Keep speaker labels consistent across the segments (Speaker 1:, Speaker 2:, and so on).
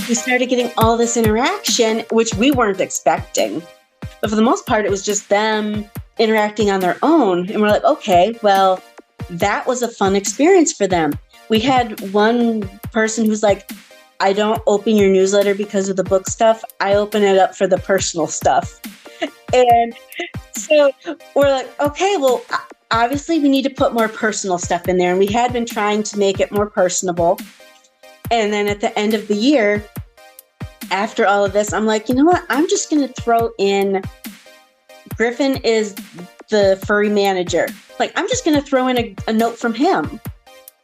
Speaker 1: we started getting all this interaction, which we weren't expecting. But for the most part, it was just them interacting on their own. And we're like, okay, well, that was a fun experience for them. We had one person who's like, I don't open your newsletter because of the book stuff. I open it up for the personal stuff. And so we're like, okay, well, obviously we need to put more personal stuff in there. And we had been trying to make it more personable. And then at the end of the year, after all of this, I'm like, you know what? I'm just going to throw in Griffin is the furry manager. Like, I'm just going to throw in a note from him.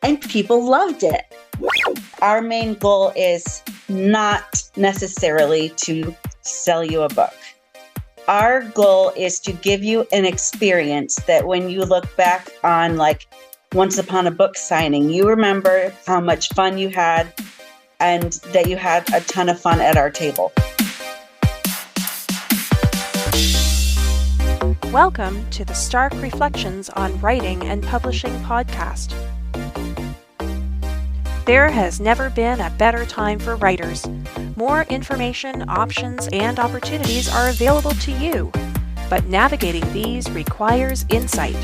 Speaker 1: And people loved it.
Speaker 2: Our main goal is not necessarily to sell you a book. Our goal is to give you an experience that when you look back on, like, once upon a book signing, you remember how much fun you had and that you had a ton of fun at our table.
Speaker 3: Welcome to the Stark Reflections on Writing and Publishing podcast. There has never been a better time for writers. More information, options, and opportunities are available to you, but navigating these requires insight.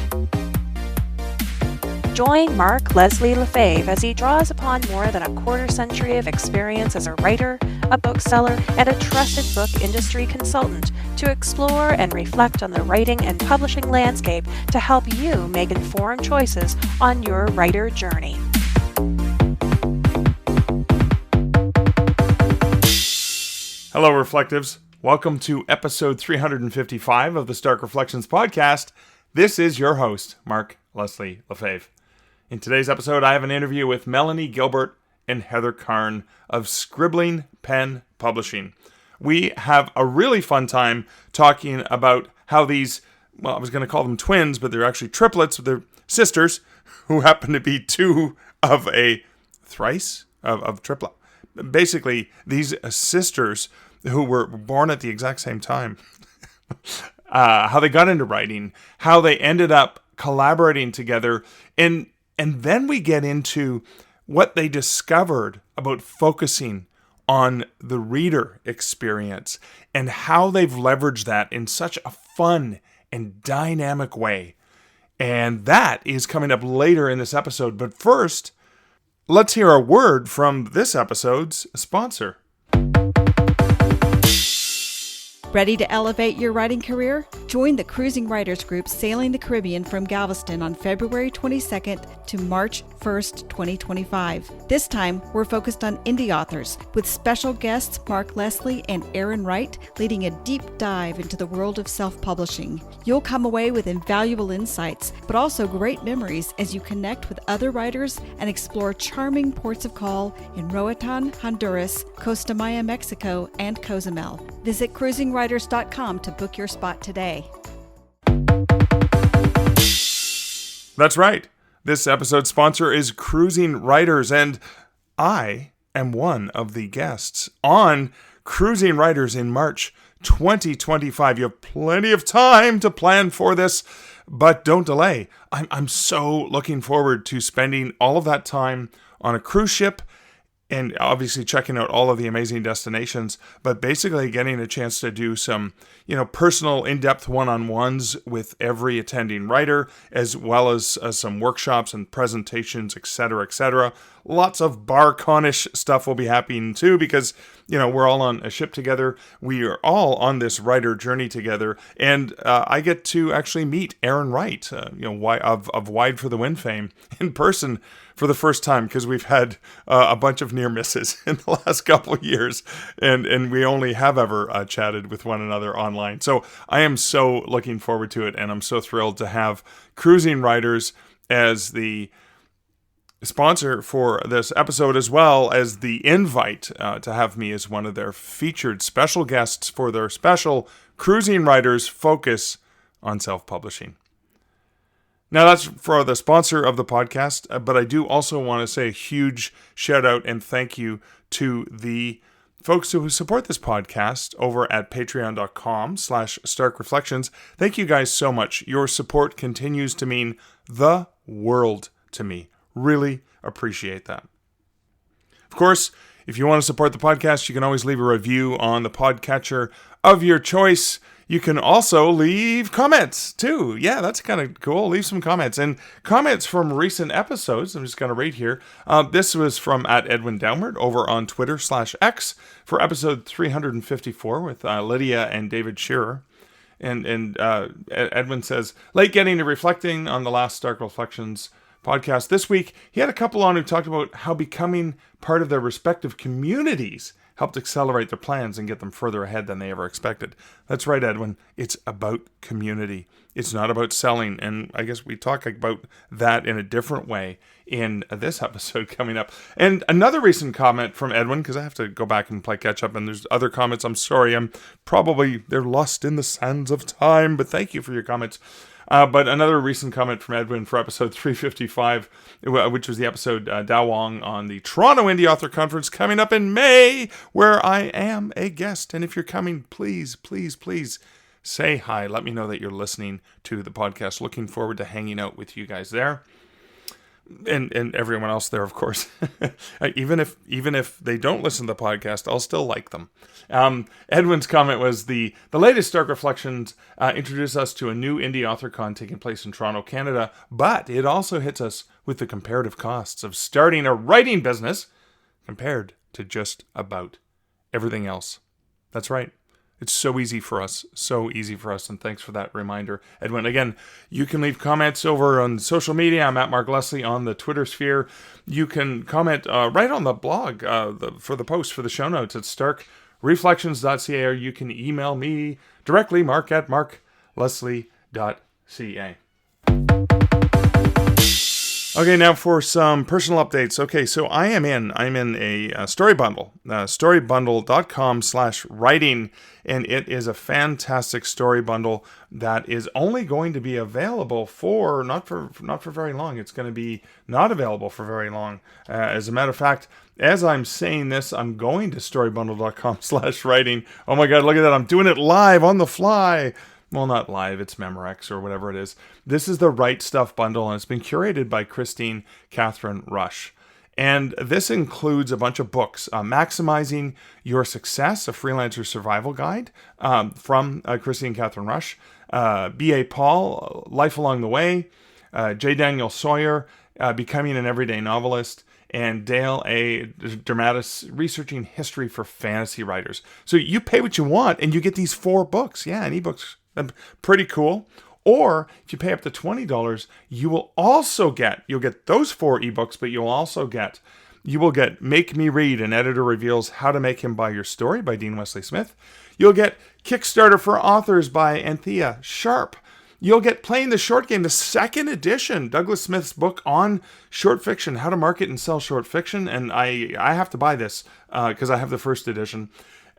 Speaker 3: Join Mark Leslie Lefebvre as he draws upon more than a quarter century of experience as a writer, a bookseller, and a trusted book industry consultant to explore and reflect on the writing and publishing landscape to help you make informed choices on your writer journey.
Speaker 4: Hello, Reflectives. Welcome to episode 355 of the Stark Reflections podcast. This is your host, Mark Leslie Lefebvre. In today's episode, I have an interview with Melanie Gilbert and Heather Karn of Scribbling Pen Publishing. We have a really fun time talking about how these, well, I was going to call them twins, but they're actually triplets. They're sisters who happen to be two of a thrice of triplet. Basically, these sisters who were born at the exact same time, how they got into writing, how they ended up collaborating together, and then we get into what they discovered about focusing on the reader experience and how they've leveraged that in such a fun and dynamic way. And that is coming up later in this episode. But first, let's hear a word from this episode's sponsor.
Speaker 5: Ready to elevate your writing career? Join the Cruising Writers Group Sailing the Caribbean from Galveston on February 22nd to March 1st, 2025. This time, we're focused on indie authors, with special guests Mark Leslie and Erin Wright leading a deep dive into the world of self-publishing. You'll come away with invaluable insights, but also great memories as you connect with other writers and explore charming ports of call in Roatan, Honduras, Costa Maya, Mexico, and Cozumel. Visit cruisingwriters.com to book your spot today.
Speaker 4: That's right. This episode's sponsor is Cruising Writers, and I am one of the guests on Cruising Writers in March 2025. You have plenty of time to plan for this, but don't delay. I'm so looking forward to spending all of that time on a cruise ship and obviously checking out all of the amazing destinations, but basically getting a chance to do some, personal in-depth one-on-ones with every attending writer, as well as some workshops and presentations, etc., etc. Lots of bar-con-ish stuff will be happening too, because, we're all on a ship together. We are all on this writer journey together, and I get to actually meet Erin Wright, of Wide for the Wind fame, in person for the first time, because we've had a bunch of near misses in the last couple of years, and we only have ever chatted with one another online. So I am so looking forward to it, and I'm so thrilled to have Cruising Writers as the sponsor for this episode, as well as the invite to have me as one of their featured special guests for their special Cruising Writers Focus on Self-Publishing. Now, that's for the sponsor of the podcast, but I do also want to say a huge shout out and thank you to the folks who support this podcast over at patreon.com/starkreflections. Thank you guys so much. Your support continues to mean the world to me. Really appreciate that. Of course, If you want to support the podcast, you can always leave a review on the podcatcher of your choice. You can also leave comments too. Yeah, that's kind of cool. Leave some comments. And comments from recent episodes. I'm just going to read here. This was from @EdwinDownward over on Twitter/X for episode 354 with Lydia and David Shearer. And Edwin says, late getting to reflecting on the last Stark Reflections podcast this week. He had a couple on who talked about how becoming part of their respective communities helped accelerate their plans and get them further ahead than they ever expected. That's right, Edwin. It's about community. It's not about selling. And I guess we talk about that in a different way in this episode coming up. And another recent comment from Edwin, because I have to go back and play catch up, and there's other comments. I'm sorry. They're lost in the sands of time, but thank you for your comments. But another recent comment from Edwin for episode 355, which was the episode Dao Wong on the Toronto Indie Author Conference coming up in May, where I am a guest. And if you're coming, please, please, please say hi. Let me know that you're listening to the podcast. Looking forward to hanging out with you guys there. And everyone else there, of course. even if they don't listen to the podcast, I'll still like them. Edwin's comment was the latest Stark Reflections introduced us to a new indie author con taking place in Toronto, Canada, but it also hits us with the comparative costs of starting a writing business compared to just about everything else. That's right. It's so easy for us, and thanks for that reminder, Edwin. Again, you can leave comments over on social media. I'm at Mark Leslie on the Twitter sphere. You can comment right on the blog for the post for the show notes at starkreflections.ca, or you can email me directly, mark@markleslie.ca. Okay, now for some personal updates. Okay, so I'm in a story bundle, storybundle.com/writing, and it is a fantastic story bundle that is only going to be available for not for very long. It's going to be not available for very long. As a matter of fact, as I'm saying this, I'm going to storybundle.com/writing. Oh my God, look at that! I'm doing it live on the fly. Well, not live, it's Memorex or whatever it is. This is the Wright Stuff bundle, and it's been curated by Christine Catherine Rush. And this includes a bunch of books. Maximizing Your Success, a Freelancer Survival Guide from Christine Catherine Rush. B.A. Paul, Life Along the Way. J. Daniel Sawyer, Becoming an Everyday Novelist. And Dale A. Dramatis, Researching History for Fantasy Writers. So you pay what you want, and you get these 4 books. Yeah, and ebooks. Pretty cool. Or if you pay up to $20, you'll get those 4 ebooks, but you will get Make Me Read, an editor reveals how to make him buy your story by Dean Wesley Smith. You'll get Kickstarter for Authors by Anthea Sharp. You'll get Playing the Short Game, the 2nd edition, Douglas Smith's book on short fiction, how to market and sell short fiction. And I have to buy this because I have the 1st edition.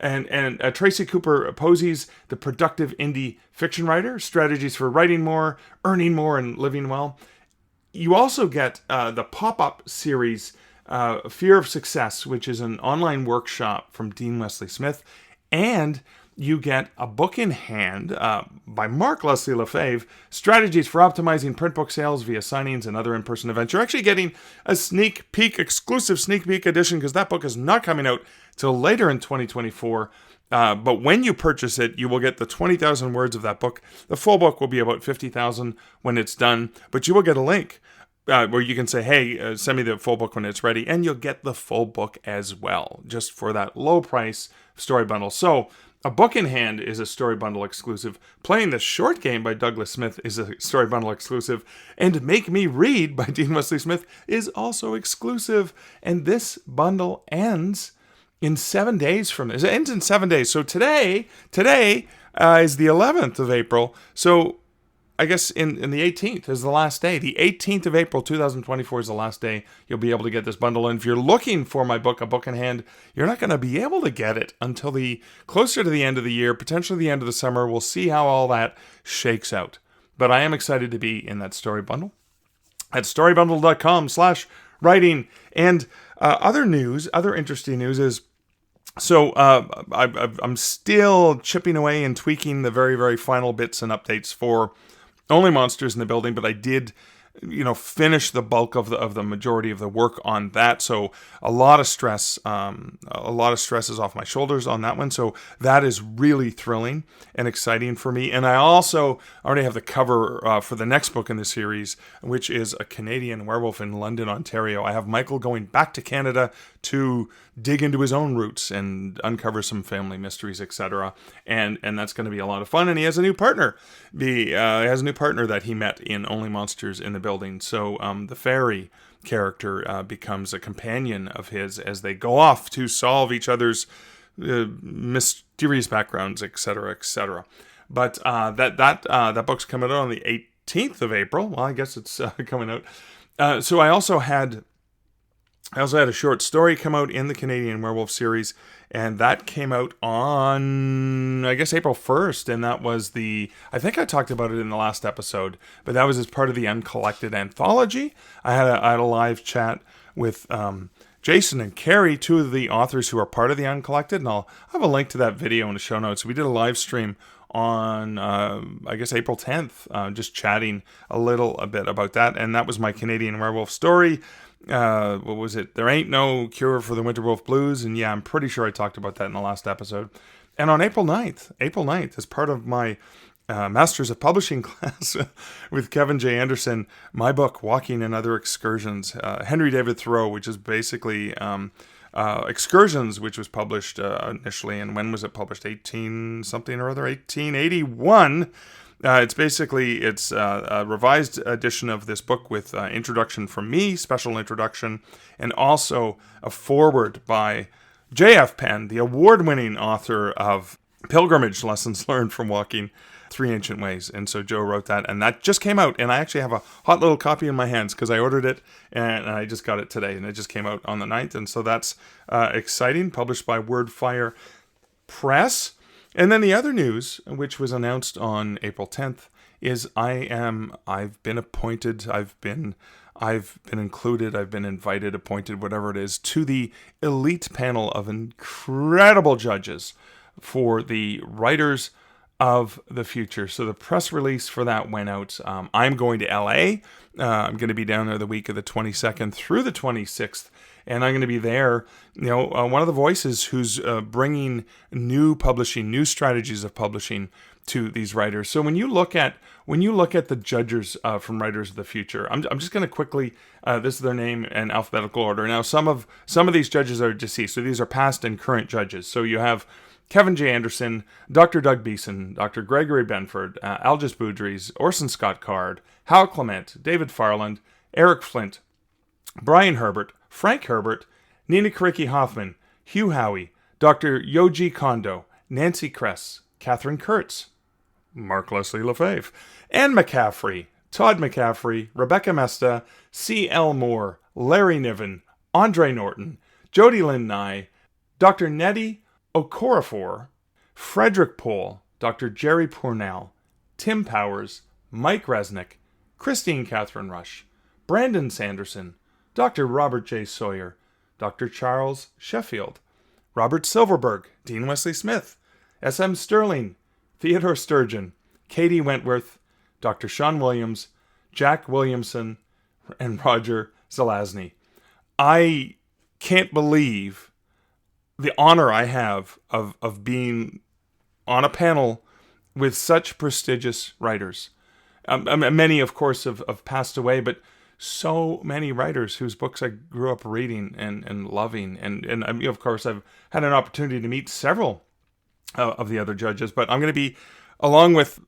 Speaker 4: And Tracy Cooper Posey's The Productive Indie Fiction Writer, Strategies for Writing More, Earning More, and Living Well. You also get the pop-up series, Fear of Success, which is an online workshop from Dean Wesley Smith. And you get a book in hand by Mark Leslie Lefebvre, Strategies for Optimizing Print Book Sales via Signings and Other In-Person Events. You're actually getting a exclusive sneak peek edition, because that book is not coming out till later in 2024. But when you purchase it, you will get the 20,000 words of that book. The full book will be about 50,000 when it's done, but you will get a link where you can say, hey, send me the full book when it's ready, and you'll get the full book as well, just for that low price story bundle. So a book in hand is a story bundle exclusive. Playing the Short Game by Douglas Smith is a story bundle exclusive. And Make Me Read by Dean Wesley Smith is also exclusive. And this bundle ends in 7 days from this. It ends in 7 days. So today is the 11th of April. So I guess in the 18th is the last day. The 18th of April, 2024 is the last day you'll be able to get this bundle. And if you're looking for my book, A Book in Hand, you're not going to be able to get it until closer to the end of the year, potentially the end of the summer. We'll see how all that shakes out. But I am excited to be in that story bundle at storybundle.com/writing. And other interesting news is, so I'm still chipping away and tweaking the very, very final bits and updates for Only Monsters in the Building, but I did finish the bulk of the majority of the work on that. So a lot of stress is off my shoulders on that one. So that is really thrilling and exciting for me. And I also already have the cover for the next book in the series, which is A Canadian Werewolf in London, Ontario. I have Michael going back to Canada to dig into his own roots and uncover some family mysteries, etc. And that's going to be a lot of fun. And he has a new partner. He has a new partner that he met in Only Monsters in the Building. So the fairy character becomes a companion of his as they go off to solve each other's mysterious backgrounds, etc., etc. But that book's coming out on the 18th of April. Well, I guess it's coming out. So I also had a short story come out in the Canadian Werewolf series, and that came out on, I guess, April 1st, and that was I think I talked about it in the last episode, but that was as part of the Uncollected anthology. I had a live chat with Jason and Carrie, two of the authors who are part of the Uncollected, and I'll have a link to that video in the show notes. We did a live stream on, I guess, April 10th, just chatting a bit about that, and that was my Canadian Werewolf story. What was it? There Ain't No Cure for the Winter Wolf Blues. And yeah, I'm pretty sure I talked about that in the last episode. And on April 9th, as part of my Masters of Publishing class with Kevin J. Anderson, my book, Walking and Other Excursions, Henry David Thoreau, which is basically Excursions, which was published initially. And when was it published? 1881. It's a revised edition of this book with introduction from me, special introduction, and also a foreword by J.F. Penn, the award-winning author of Pilgrimage Lessons Learned from Walking Three Ancient Ways. And so Joe wrote that, and that just came out, and I actually have a hot little copy in my hands because I ordered it, and I just got it today, and it just came out on the 9th, and so that's exciting, published by Wordfire Press. And then the other news, which was announced on April 10th, is I've been appointed, I've been included, I've been invited, appointed, whatever it is, to the elite panel of incredible judges for the Writers of the Future. So the press release for that went out. I'm going to LA. I'm going to be down there the week of the 22nd through the 26th. And I'm going to be there, one of the voices who's bringing new strategies of publishing to these writers. So when you look at the judges from Writers of the Future, I'm just going to quickly, this is their name in alphabetical order. Now, some of these judges are deceased, so these are past and current judges. So you have Kevin J. Anderson, Dr. Doug Beeson, Dr. Gregory Benford, Algis Boudries, Orson Scott Card, Hal Clement, David Farland, Eric Flint, Brian Herbert, Frank Herbert, Nina Karicki Hoffman, Hugh Howey, Dr. Yoji Kondo, Nancy Kress, Catherine Kurtz, Mark Leslie Lefebvre, Anne McCaffrey, Todd McCaffrey, Rebecca Mesta, C.L. Moore, Larry Niven, Andre Norton, Jody Lynn Nye, Dr. Nettie Okorafor, Frederick Pohl, Dr. Jerry Pournell, Tim Powers, Mike Resnick, Christine Catherine Rush, Brandon Sanderson, Dr. Robert J. Sawyer, Dr. Charles Sheffield, Robert Silverberg, Dean Wesley Smith, S.M. Sterling, Theodore Sturgeon, Katie Wentworth, Dr. Sean Williams, Jack Williamson, and Roger Zelazny. I can't believe the honor I have of being on a panel with such prestigious writers. Many, of course, have passed away, but so many writers whose books I grew up reading and loving. And of course, I've had an opportunity to meet several of the other judges, but I'm going to be, along with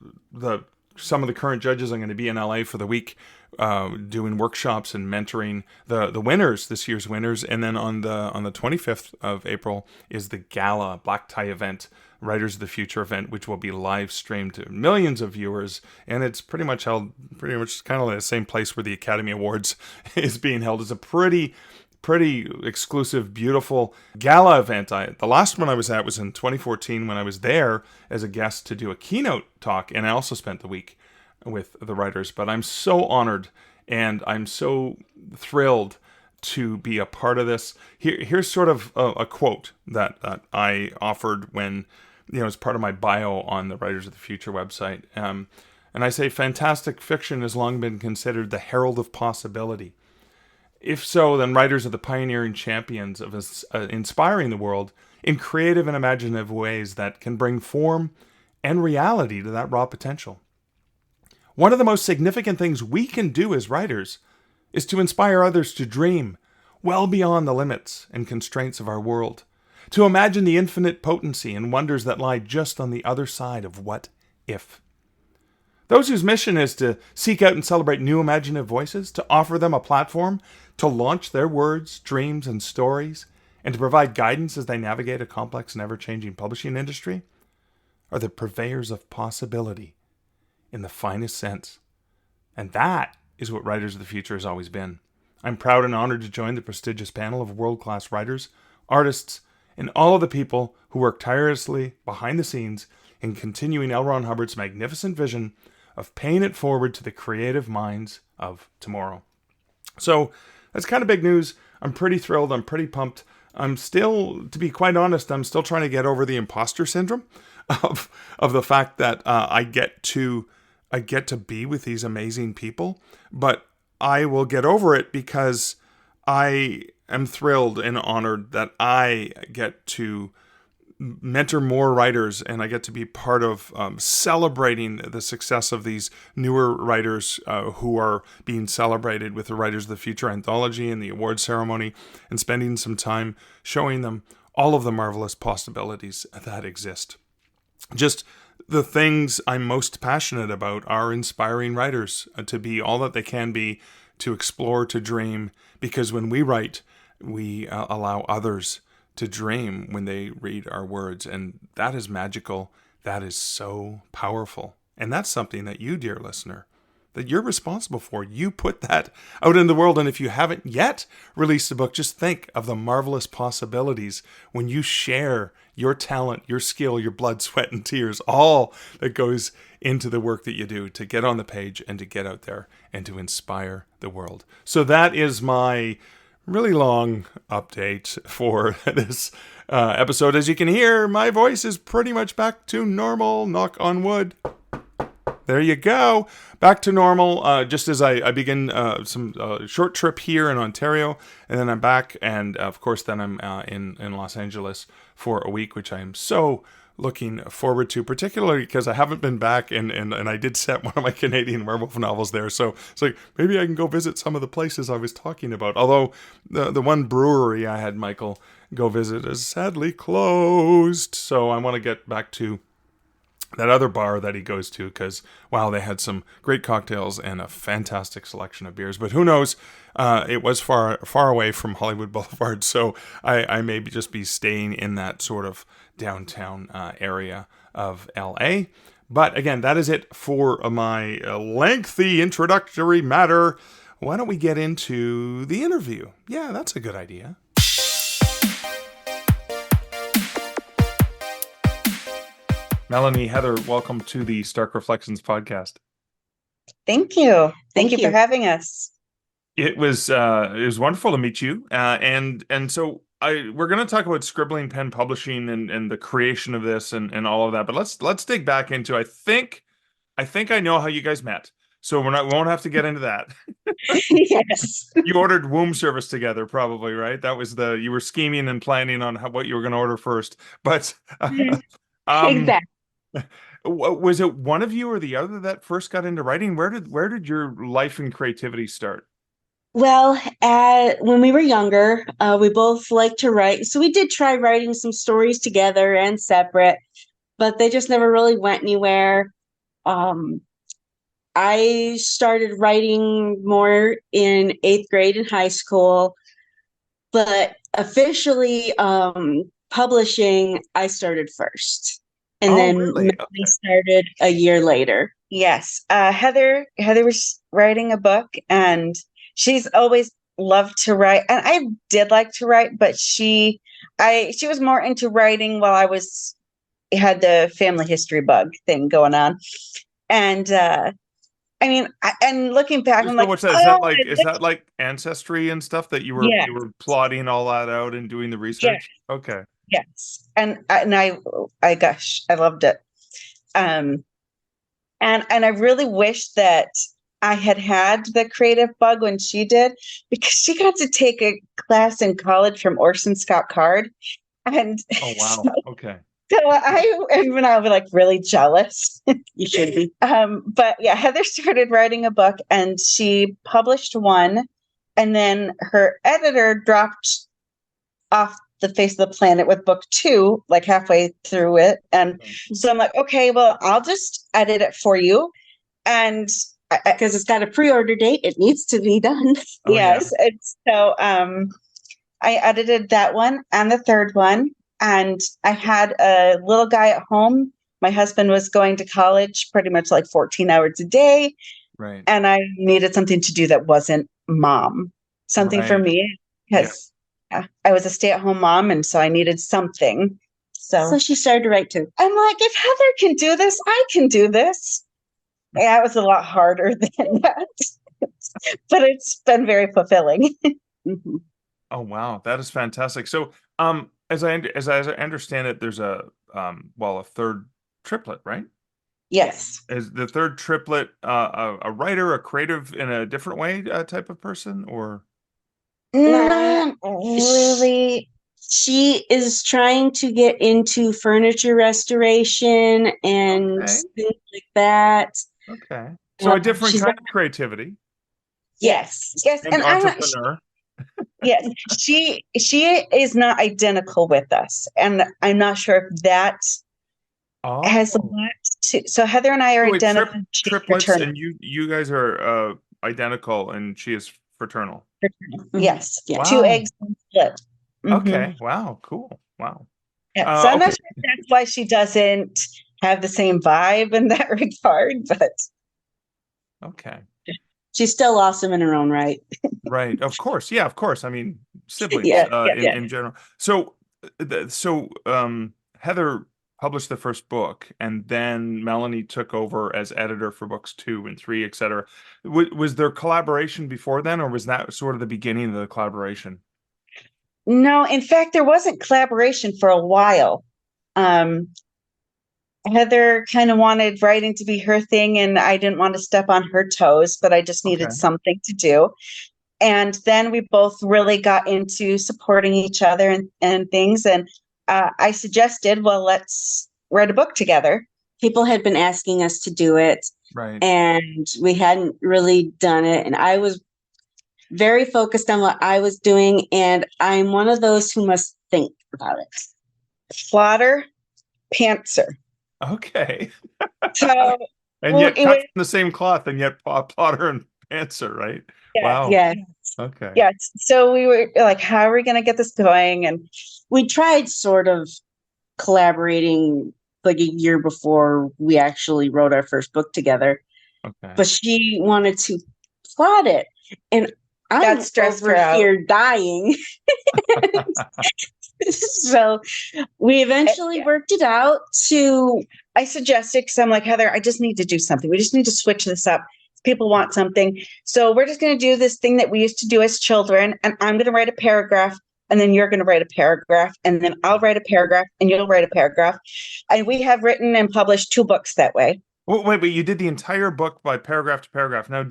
Speaker 4: some of the current judges, I'm going to be in LA for the week doing workshops and mentoring the winners, this year's winners. And then on the 25th of April is the gala black tie event, Writers of the Future event, which will be live streamed to millions of viewers. And it's pretty much kind of the same place where the Academy Awards is being held. It's a pretty exclusive, beautiful gala event. The last one I was at was in 2014 when I was there as a guest to do a keynote talk, and I also spent the week with the writers. But I'm so honored and I'm so thrilled to be a part of this. Here's sort of a quote that I offered when, as part of my bio on the Writers of the Future website. And I say fantastic fiction has long been considered the herald of possibility. If so, then writers are the pioneering champions of inspiring the world in creative and imaginative ways that can bring form and reality to that raw potential. One of the most significant things we can do as writers is to inspire others to dream well beyond the limits and constraints of our world, to imagine the infinite potency and wonders that lie just on the other side of what if. Those whose mission is to seek out and celebrate new imaginative voices, to offer them a platform to launch their words, dreams, and stories, and to provide guidance as they navigate a complex and ever-changing publishing industry, are the purveyors of possibility in the finest sense. And that is what Writers of the Future has always been. I'm proud and honored to join the prestigious panel of world-class writers, artists, and all of the people who work tirelessly behind the scenes in continuing L. Ron Hubbard's magnificent vision of paying it forward to the creative minds of tomorrow. So that's kind of big news. I'm pretty thrilled. I'm pretty pumped. I'm still, to be quite honest, I'm still trying to get over the imposter syndrome of the fact that I get to be with these amazing people, but I will get over it because I am thrilled and honored that I get to mentor more writers, and I get to be part of celebrating the success of these newer writers who are being celebrated with the Writers of the Future anthology and the award ceremony, and spending some time showing them all of the marvelous possibilities that exist. Just the things I'm most passionate about are inspiring writers to be all that they can be, to explore, to dream, because when we write, we allow others to dream when they read our words. And that is magical. That is so powerful. And that's something that you, dear listener, that you're responsible for. You put that out in the world. And if you haven't yet released a book, just think of the marvelous possibilities when you share your talent, your skill, your blood, sweat, and tears, all that goes into the work that you do to get on the page and to get out there and to inspire the world. So that is my really long update for this episode. As you can hear, my voice is pretty much back to normal. Knock on wood. There you go. Back to normal. Just as I begin some short trip here in Ontario, and then I'm back, and of course then I'm in Los Angeles for a week, which I am so looking forward to, particularly because I haven't been back, and I did set one of my Canadian werewolf novels there, so it's like maybe I can go visit some of the places I was talking about. Although the one brewery I had Michael go visit is sadly closed, so I want to get back to that other bar that he goes to, because wow, they had some great cocktails and a fantastic selection of beers. But who knows? It was far away from Hollywood Boulevard, so I may just be staying in that sort of downtown area of LA. But again, that is it for my lengthy introductory matter. Why don't we get into the interview? Yeah, that's a good idea. Melanie, Heather, welcome to the Stark Reflections podcast.
Speaker 2: Thank you. Thank you for having us.
Speaker 4: It was wonderful to meet you, and so we're going to talk about Scribbling Pen Publishing and the creation of this and all of that. But let's dig back into. I think I know how you guys met, so we won't have to get into that.
Speaker 2: Yes.
Speaker 4: You ordered womb service together, probably, right? That was you were scheming and planning on what you were going to order first, but
Speaker 2: Exactly.
Speaker 4: Was it one of you or the other that first got into writing? Where did your life and creativity start?
Speaker 1: Well, when we were younger, we both liked to write. So we did try writing some stories together and separate, but they just never really went anywhere. I started writing more in 8th grade in high school, but officially publishing, I started first. And then
Speaker 4: really?
Speaker 1: Melanie started a year later.
Speaker 2: Yes. Heather was writing a book, and she's always loved to write. And I did like to write, but she was more into writing while I had the family history bug thing going on. And and looking back, I'm like,
Speaker 4: is that like ancestry and stuff that you were plotting all that out and doing the research?
Speaker 2: Yeah.
Speaker 4: Okay.
Speaker 2: Yes. And I gosh, I loved it. And And I really wish that I had the creative bug when she did, because she got to take a class in college from Orson Scott Card. And
Speaker 4: Oh, wow.
Speaker 2: so,
Speaker 4: Okay.
Speaker 2: when I was like really jealous.
Speaker 1: You should be.
Speaker 2: But yeah, Heather started writing a book and she published one, and then her editor dropped off the face of the planet with book 2, like halfway through it. And so I'm like, okay, well, I'll just edit it for you. And
Speaker 1: Because it's got a pre-order date, it needs to be done.
Speaker 4: Oh,
Speaker 2: yes. And so I edited that one and the third one. And I had a little guy at home. My husband was going to college pretty much like 14 hours a day.
Speaker 4: Right.
Speaker 2: And I needed something to do that wasn't mom. Something for
Speaker 4: Right.
Speaker 2: me, because I was a stay-at-home mom, and so I needed something.
Speaker 1: So she started to write too.
Speaker 2: I'm like, if Heather can do this, I can do this. Yeah, it was a lot harder than that. But it's been very fulfilling.
Speaker 1: Mhm.
Speaker 4: Oh, wow. That is fantastic. So, as I understand it, there's a third triplet, right?
Speaker 2: Yes.
Speaker 4: Is the third triplet a writer, a creative in a different way type of person, or?
Speaker 2: Not really.
Speaker 1: She is trying to get into furniture restoration and
Speaker 4: Okay.
Speaker 1: things like that.
Speaker 4: Okay. So a different
Speaker 1: she's
Speaker 4: kind of creativity
Speaker 2: Yes. Yes.
Speaker 4: and
Speaker 2: And I'm not,
Speaker 4: entrepreneur.
Speaker 2: yes, she is not identical with us. And I'm not sure if that has a
Speaker 4: Oh.
Speaker 2: lot to, so Heather and I are
Speaker 4: Wait,
Speaker 2: identical.
Speaker 4: triplets,
Speaker 2: fraternal.
Speaker 4: and you guys are identical, and she is fraternal.
Speaker 2: Yes.
Speaker 1: Yeah.
Speaker 2: 2
Speaker 4: Wow.
Speaker 2: eggs, 1 split. Mhm.
Speaker 4: Okay. Wow. Cool. Wow.
Speaker 2: Yeah. So I'm
Speaker 4: Okay.
Speaker 2: not sure if that's why she doesn't have the same vibe in that regard, but
Speaker 4: Okay.
Speaker 1: She's still awesome in her own right.
Speaker 4: Right. Of course. Yeah. Of course. I mean, siblings.
Speaker 1: Yeah,
Speaker 4: In general. So, Heather published the first book, and then Melanie took over as editor for books 2 and 3, etc. Was there collaboration before then, or was that sort of the beginning of the collaboration?
Speaker 2: no, in fact, there wasn't collaboration for a while. Heather kind of wanted writing to be her thing, and I didn't want to step on her toes, but I just needed
Speaker 4: Okay.
Speaker 2: something to do. And then we both really got into supporting each other and things. And I suggested, well, let's write a book together.
Speaker 1: People had been asking us to do it,
Speaker 4: Right.
Speaker 1: and we hadn't really done it. And I was very focused on what I was doing, and I'm one of those who must think about it.
Speaker 2: Plotter, pantser.
Speaker 4: Okay.
Speaker 2: So
Speaker 4: And
Speaker 2: well,
Speaker 4: yet
Speaker 2: it
Speaker 4: cut
Speaker 2: was,
Speaker 4: from the same cloth, and yet plotter and pantser, right?
Speaker 2: yeah,
Speaker 4: Wow.
Speaker 1: Yeah.
Speaker 4: Okay.
Speaker 2: yes. So we were like, how are we going to get this going? And
Speaker 1: We tried sort of collaborating like a year before we actually wrote our first book together,
Speaker 4: Okay.
Speaker 1: but she wanted to plot it, and I'm
Speaker 2: That stressed her
Speaker 1: over
Speaker 2: out.
Speaker 1: here dying. So we eventually worked it out to
Speaker 2: I suggested, because I'm like, Heather, I just need to do something. We just need to switch this up. People want something. So we're just going to do this thing that we used to do as children. And I'm going to write a paragraph, and then you're going to write a paragraph, and then I'll write a paragraph, and you'll write a paragraph. And we have written and published 2 books that way.
Speaker 4: Well, wait, but you did the entire book by paragraph to paragraph. Now,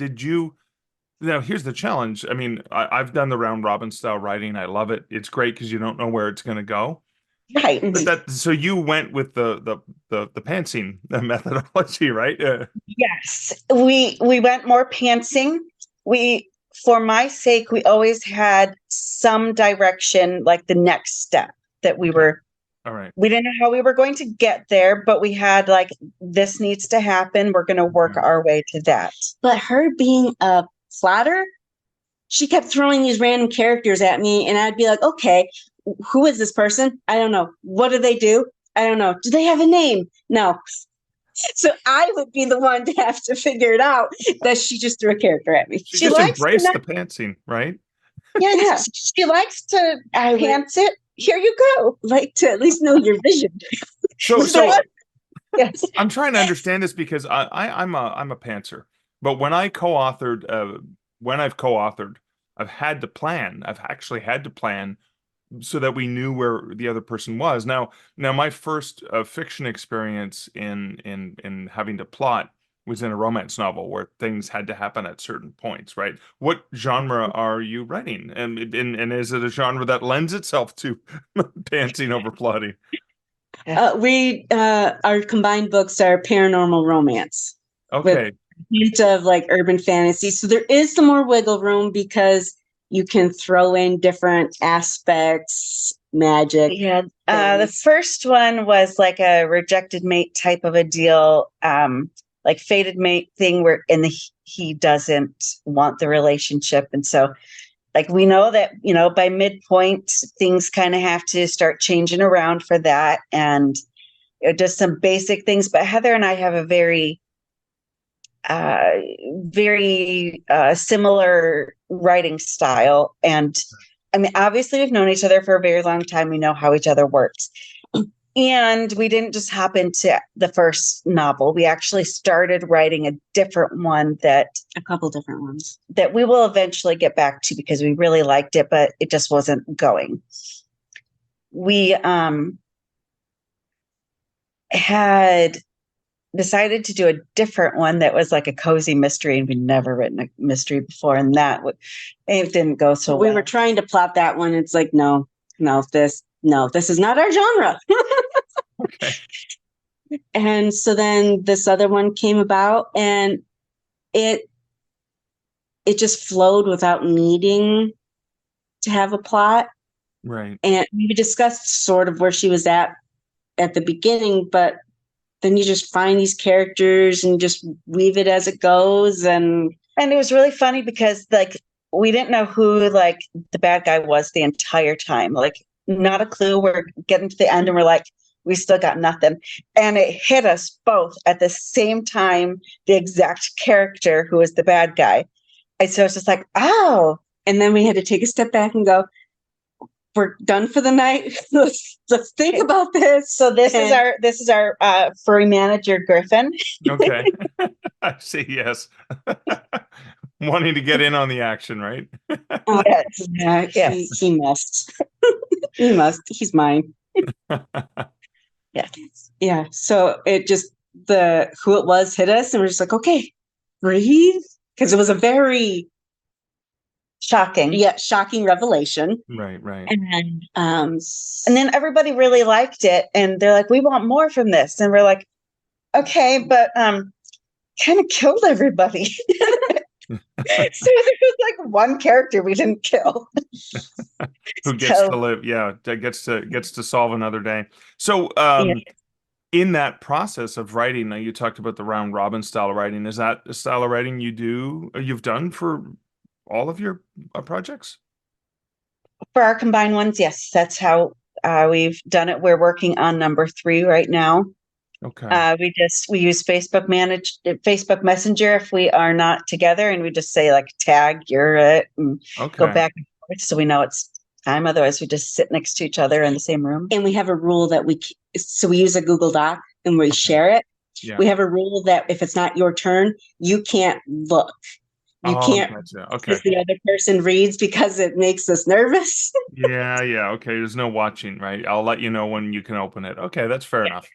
Speaker 4: here's the challenge. I mean, I've done the round robin style writing. I love it. It's great because you don't know where it's going to go.
Speaker 2: Right.
Speaker 4: But so you went with the pantsing methodology, right?
Speaker 2: Yes. We went more pantsing. For my sake, we always had some direction, like the next step that we were.
Speaker 4: All right.
Speaker 2: We didn't know how we were going to get there, but we had like, this needs to happen. We're going to work our way to that.
Speaker 1: but her being a plotter, she kept throwing these random characters at me, and I'd be like, okay, who is this person? I don't know. What do they do? I don't know. Do they have a name? No. So I would be the one to have to figure it out, that she just threw a character at me.
Speaker 4: She
Speaker 2: She
Speaker 4: just
Speaker 2: likes to
Speaker 4: embraced
Speaker 2: not-
Speaker 4: the pantsing, right?
Speaker 2: Yeah, she likes to
Speaker 1: I would
Speaker 2: pants it. Here you go.
Speaker 1: like to at least know your vision.
Speaker 4: So
Speaker 2: Yes.
Speaker 4: I'm trying to understand this because I'm a pantser, but when I've co-authored, I've had to plan. I've actually had to plan so that we knew where the other person was. Now my first fiction experience in having to plot was in a romance novel where things had to happen at certain points, right? What genre are you writing? And is it a genre that lends itself to pantsing over plotting?
Speaker 1: Our combined books are paranormal romance.
Speaker 4: Okay.
Speaker 1: With a hint of like urban fantasy. So there is some more wiggle room because you can throw in different aspects, magic.
Speaker 2: Yeah. The first one was like a rejected mate type of a deal, like fated mate thing where he doesn't want the relationship. And so like we know that, by midpoint, things kind of have to start changing around for that. And just some basic things. But Heather and I have a very similar writing style. And I mean, obviously we've known each other for a very long time. We know how each other works. And we didn't just hop into the first novel. We actually started writing a different one
Speaker 1: a couple different ones
Speaker 2: that we will eventually get back to because we really liked it, but it just wasn't going. We had decided to do a different one that was like a cozy mystery, and we'd never written a mystery before, and it didn't go so well.
Speaker 1: We were trying to plot that one. It's like, no, this is not our genre.
Speaker 4: Okay.
Speaker 1: And so then this other one came about, and it just flowed without needing to have a plot.
Speaker 4: Right.
Speaker 1: And we discussed sort of where she was at the beginning, but then you just find these characters and just weave it as it goes. And
Speaker 2: it was really funny because like we didn't know who like the bad guy was the entire time. Like not a clue. We're getting to the end and we're like, we still got nothing. And it hit us both at the same time, the exact character who was the bad guy. And so it's just like, oh.
Speaker 1: And then we had to take a step back and go, we're done for the night. Let's think about this.
Speaker 2: So this is our furry manager, Griffin.
Speaker 4: Okay. I see. Yes. Wanting to get in on the action, right?
Speaker 1: Yes. Yes. He must. He must. He's mine.
Speaker 2: Yeah.
Speaker 1: Yeah. So it just, who it was hit us, and we're just like, okay, breathe. Because it was a very shocking revelation.
Speaker 4: Right.
Speaker 1: And
Speaker 2: then everybody really liked it, and they're like, we want more from this. And we're like, okay, but kind of killed everybody. So there was like one character we didn't kill.
Speaker 4: Who gets to live, that gets to solve another day. So in that process of writing, now you talked about the round robin style of writing. Is that a style of writing you've done for all of your projects?
Speaker 2: For our combined ones, yes. That's how we've done it. We're working on number 3 right now.
Speaker 4: Okay.
Speaker 2: We use Facebook Messenger if we are not together, and we just say like tag, you're it, and go back and forth so we know it's time. Otherwise, we just sit next to each other in the same room.
Speaker 1: And we have a rule that we use a Google Doc and we share it. Yeah. We have a rule that if it's not your turn, you can't look. You can't
Speaker 4: okay.
Speaker 1: the other person reads because it makes us nervous.
Speaker 4: Yeah. Okay. There's no watching, right? I'll let you know when you can open it. Okay, that's fair enough.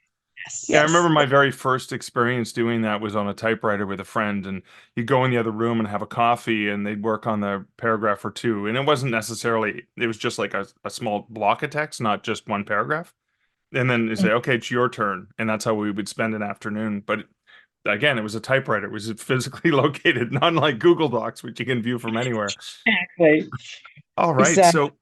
Speaker 4: Yeah, I remember my very first experience doing that was on a typewriter with a friend, and you'd go in the other room and have a coffee, and they'd work on the paragraph or two. And it wasn't necessarily, it was just like a small block of text, not just one paragraph. And then they say, okay, it's your turn. And that's how we would spend an afternoon. But again, it was a typewriter. It was physically located, not like Google Docs, which you can view from anywhere.
Speaker 1: Exactly.
Speaker 4: All right. Exactly. So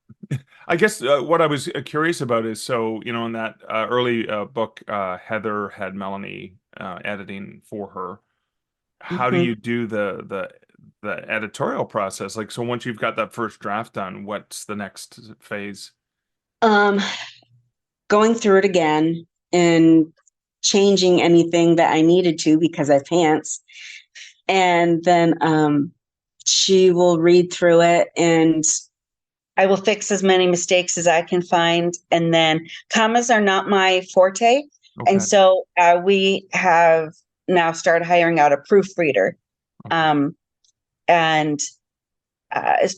Speaker 4: I guess what I was curious about is, so, in that early book, Heather had Melanie editing for her. How do you do the editorial process? Like, so once you've got that first draft done, what's the next phase?
Speaker 1: Going through it again and changing anything that I needed to because I pants. And then she will read through it, and
Speaker 2: I will fix as many mistakes as I can find. And then commas are not my forte. Okay. And so we have now started hiring out a proofreader. Okay.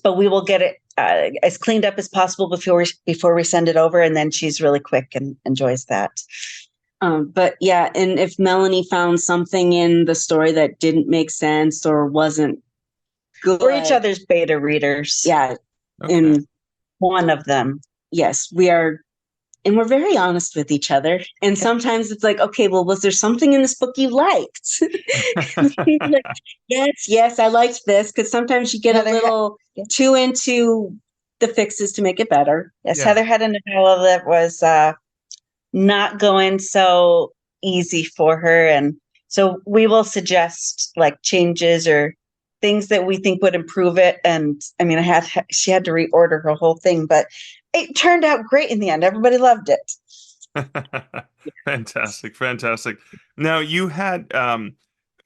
Speaker 2: But we will get it as cleaned up as possible before we send it over. And then she's really quick and enjoys that.
Speaker 1: But yeah, and if Melanie found something in the story that didn't make sense or wasn't good,
Speaker 2: We're each other's beta readers.
Speaker 1: yeah,
Speaker 4: Okay.
Speaker 1: and
Speaker 2: One of them.
Speaker 1: yes, we are, and we're very honest with each other. And sometimes it's like, okay, well, was there something in this book you liked? Like, yes, I liked this, because sometimes you get
Speaker 2: Heather
Speaker 1: a little too into the fixes to make it better.
Speaker 2: Yes,
Speaker 4: Yeah.
Speaker 2: Heather had a novella that was not going so easy for her. And so we will suggest like changes or things that we think would improve it. And I mean, she had to reorder her whole thing, but it turned out great in the end. Everybody loved it.
Speaker 4: Fantastic. Now you had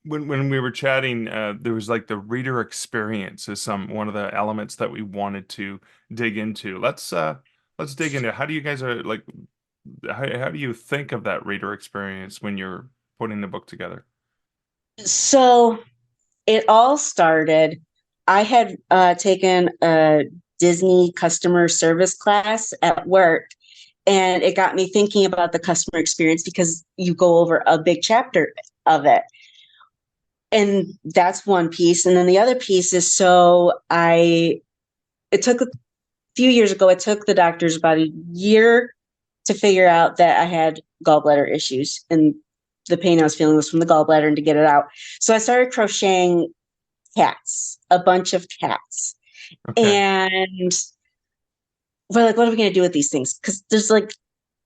Speaker 4: when we were chatting, there was like the reader experience is one of the elements that we wanted to dig into. Let's dig into how do you guys are like how do you think of that reader experience when you're putting the book together?
Speaker 1: So it all started, I had taken a Disney customer service class at work, and it got me thinking about the customer experience because you go over a big chapter of it. And that's one piece. And then the other piece is, it took a few years ago, it took the doctors about a year to figure out that I had gallbladder issues, and the pain I was feeling was from the gallbladder, and to get it out. So I started crocheting cats, a bunch of cats.
Speaker 4: Okay.
Speaker 1: And we're like, what are we going to do with these things? Because there's like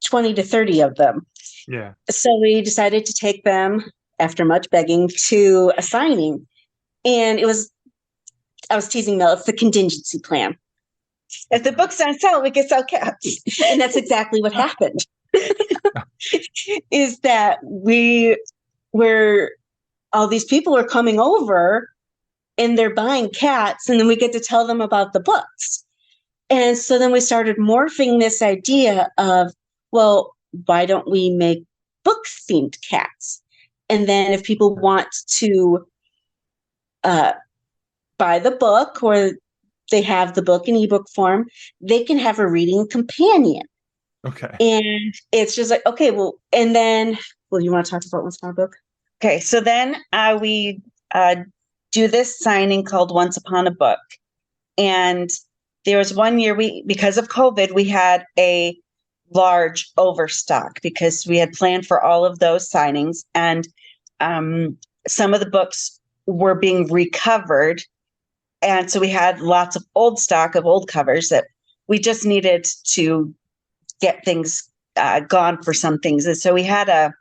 Speaker 1: 20 to 30 of them.
Speaker 4: Yeah.
Speaker 1: So we decided to take them, after much begging, to a signing. And I was teasing Mel, it's the contingency plan.
Speaker 2: If the book's on sale, we can sell cats.
Speaker 1: And that's exactly what happened. Is that all these people are coming over and they're buying cats, and then we get to tell them about the books. And so then we started morphing this idea of, well, why don't we make book-themed cats? And then if people want to buy the book, or they have the book in ebook form, they can have a reading companion.
Speaker 4: Okay.
Speaker 1: And it's just like, okay, well, and then, you want to talk about Once Upon a Book?
Speaker 2: Okay, so then we do this signing called Once Upon a Book. And there was one year because of COVID, we had a large overstock because we had planned for all of those signings. And some of the books were being recovered. And so we had lots of old stock of old covers that we just needed to get things gone for some things. And so we had a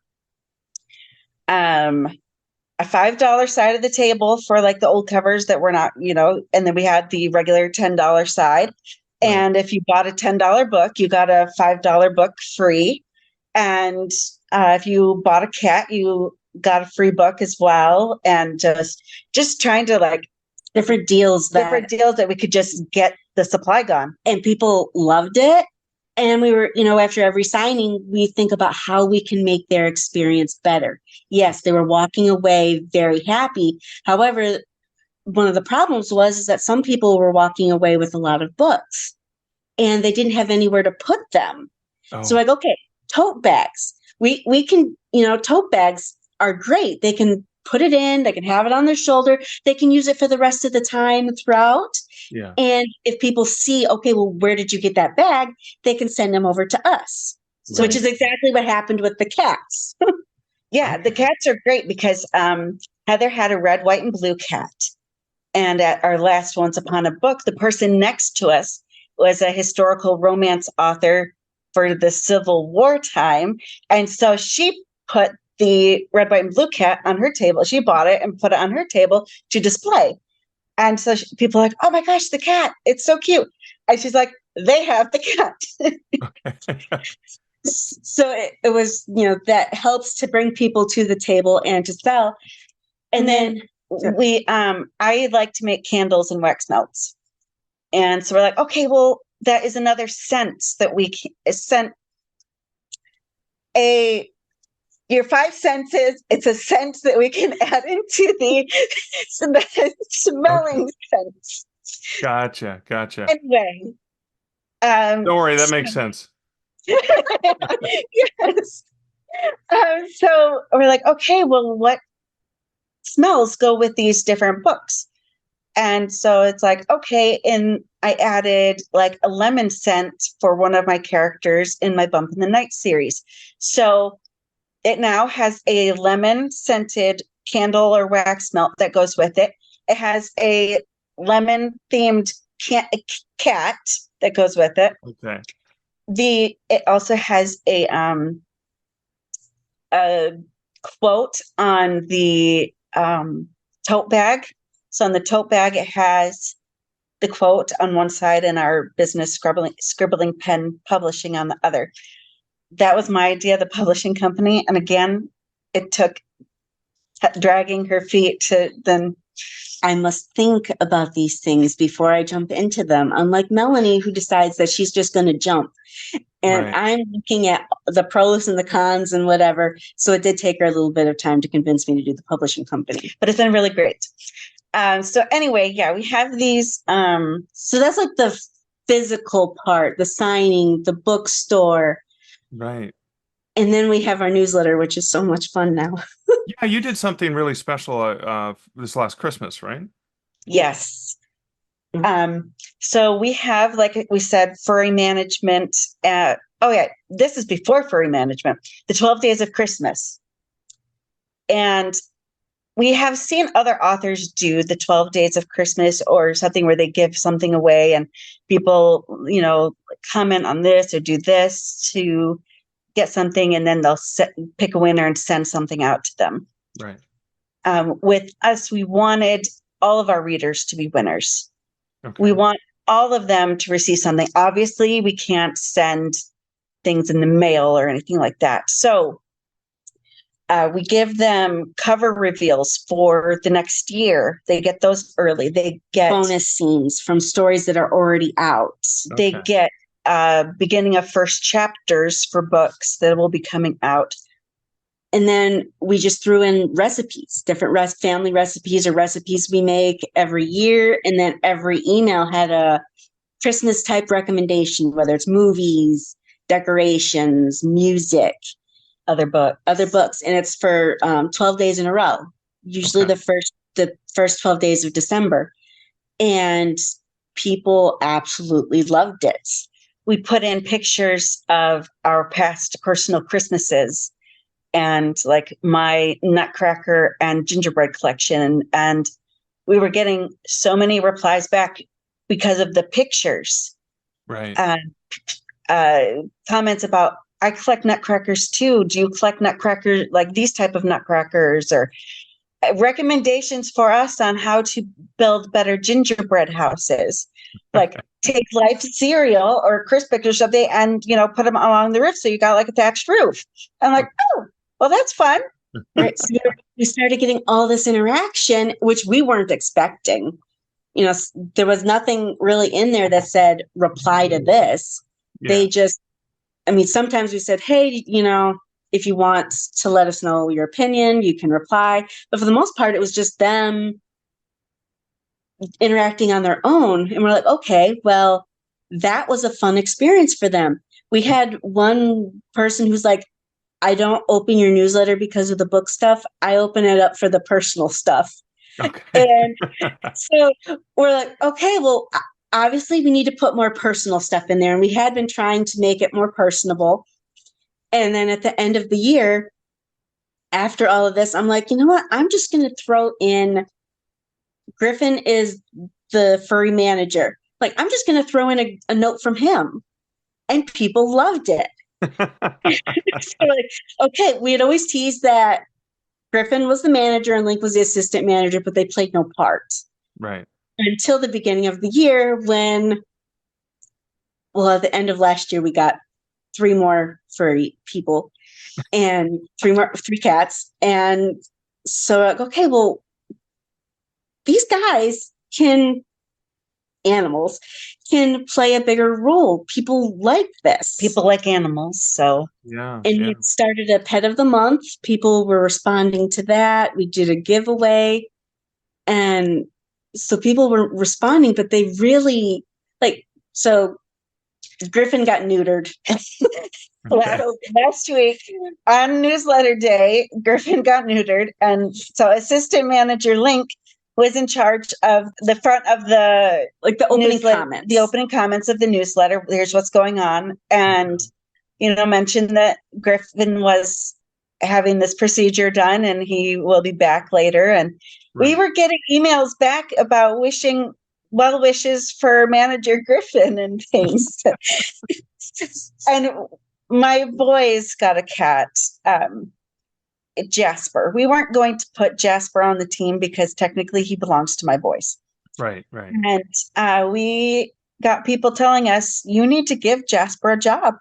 Speaker 2: $5 side of the table for like the old covers that were not, and then we had the regular $10 side. And if you bought a $10 book, you got a $5 book free. And if you bought a cat, you got a free book as well. And just trying to like
Speaker 1: different deals
Speaker 2: that we could just get the supply gone.
Speaker 1: And people loved it. And we were, after every signing, we think about how we can make their experience better. Yes, they were walking away very happy. However, one of the problems is that some people were walking away with a lot of books and they didn't have anywhere to put them. Oh. So like, okay, tote bags. We can, tote bags are great. They can put it in, they can have it on their shoulder. They can use it for the rest of the time throughout.
Speaker 4: Yeah.
Speaker 1: And if people see, okay, well, where did you get that bag? They can send them over to us, right. Which is exactly what happened with the cats.
Speaker 2: Yeah, the cats are great because Heather had a red, white, and blue cat. And at our last Once Upon a Book, the person next to us was a historical romance author for the Civil War time. And so she put the red, white, and blue cat on her table. She bought it and put it on her table to display. And so people are like, oh my gosh, the cat, it's so cute. And she's like, they have the cat. So it was, that helps to bring people to the table and to sell. And then I like to make candles and wax melts. And so we're like, okay, well, that is another sense that we can your five senses, it's a sense that we can add into the smelling sense.
Speaker 4: Gotcha.
Speaker 2: Anyway.
Speaker 4: Don't worry, that makes sense.
Speaker 2: Yes. we're like, okay, well, what smells go with these different books? And so it's like, okay, and I added like a lemon scent for one of my characters in my Bump in the Night series. So it now has a lemon scented candle or wax melt that goes with it. It has a lemon themed cat that goes with it.
Speaker 4: Okay.
Speaker 2: It also has a quote on the tote bag. So on the tote bag, it has the quote on one side and our business Scribbling Pen Publishing on the other. That was my idea, the publishing company. And again, it took dragging her feet to then.
Speaker 1: I must think about these things before I jump into them. Unlike Melanie, who decides that she's just going to jump. And
Speaker 4: Right.
Speaker 1: I'm looking at the pros and the cons and whatever. So it did take her a little bit of time to convince me to do the publishing company.
Speaker 2: But it's been really great. So anyway, yeah, we have these.
Speaker 1: So that's like the physical part, the signing, the bookstore.
Speaker 4: Right.
Speaker 1: And then we have our newsletter, which is so much fun now.
Speaker 4: Yeah, you did something really special this last Christmas, right?
Speaker 2: Yes. So we have, like we said, furry management. This is before furry management, the 12 days of Christmas. And we have seen other authors do the 12 days of Christmas or something where they give something away and people, comment on this or do this to get something, and then they'll pick a winner and send something out to them.
Speaker 4: Right.
Speaker 2: With us, we wanted all of our readers to be winners.
Speaker 4: Okay.
Speaker 2: We want all of them to receive something. Obviously, we can't send things in the mail or anything like that. So we give them cover reveals for the next year. They get those early. They get
Speaker 1: bonus scenes from stories that are already out.
Speaker 2: They get beginning of first chapters for books that will be coming out.
Speaker 1: And then we just threw in recipes, different family recipes or recipes we make every year. And then every email had a Christmas type recommendation, whether it's movies, decorations, music,
Speaker 2: other books.
Speaker 1: And it's for 12 days in a row, usually the first 12 days of December. And people absolutely loved it. We put in pictures of our past personal Christmases and like my Nutcracker and gingerbread collection. And we were getting so many replies back because of the pictures.
Speaker 4: Right.
Speaker 2: Comments about, I collect Nutcrackers too. Do you collect Nutcrackers, like these type of Nutcrackers, or recommendations for us on how to build better gingerbread houses? Like take Life cereal or Crispix or something and, put them along the roof. So you got like a thatched roof. I'm like, oh, well, that's fun.
Speaker 1: Right. So we started getting all this interaction, which we weren't expecting. There was nothing really in there that said, reply to this.
Speaker 4: Yeah.
Speaker 1: They just, sometimes we said, hey, if you want to let us know your opinion, you can reply. But for the most part, it was just them interacting on their own. And we're like, okay, well, that was a fun experience for them. We had one person who's like, I don't open your newsletter because of the book stuff. I open it up for the personal stuff.
Speaker 4: Okay.
Speaker 1: And so we're like, okay, well, obviously we need to put more personal stuff in there. And we had been trying to make it more personable. And then at the end of the year, after all of this, I'm like, you know what? I'm just going to throw in Griffin is the furry manager. Like, I'm just going to throw in a note from him. And people loved it. So like, okay, we had always teased that Griffin was the manager and Link was the assistant manager, but they played no part.
Speaker 4: Right.
Speaker 1: Until the beginning of the year when, at the end of last year, we got 3 more furry people and 3 cats. And so like, okay, well, these guys animals can play a bigger role. People like this.
Speaker 2: People like animals. So
Speaker 4: Yeah.
Speaker 1: We started a pet of the month. People were responding to that. We did a giveaway. And so people were responding, but they really so Griffin got neutered.
Speaker 4: Okay.
Speaker 2: Last week on newsletter day, Griffin got neutered. And so assistant manager Link was in charge of the front of the
Speaker 1: opening comments.
Speaker 2: The opening comments of the newsletter. Here's what's going on. And, mentioned that Griffin was having this procedure done and he will be back later. And we were getting emails back about wishing well wishes for manager Griffin and things. And my boys got a cat, Jasper. We weren't going to put Jasper on the team because technically he belongs to my boys.
Speaker 4: Right.
Speaker 2: And we got people telling us, you need to give Jasper a job.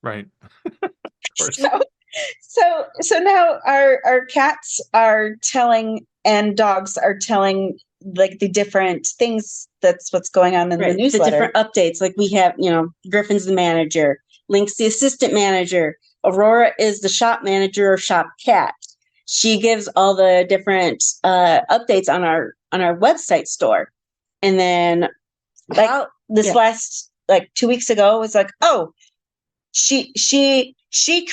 Speaker 4: Right. Of course.
Speaker 2: So now our cats are telling and dogs are telling like the different things. That's what's going on in the newsletter.
Speaker 1: The different updates. Like we have, Griffin's the manager, Link's the assistant manager, Aurora is the shop manager or shop cat. She gives all the different updates on our website store. And then last 2 weeks ago it was like, oh, she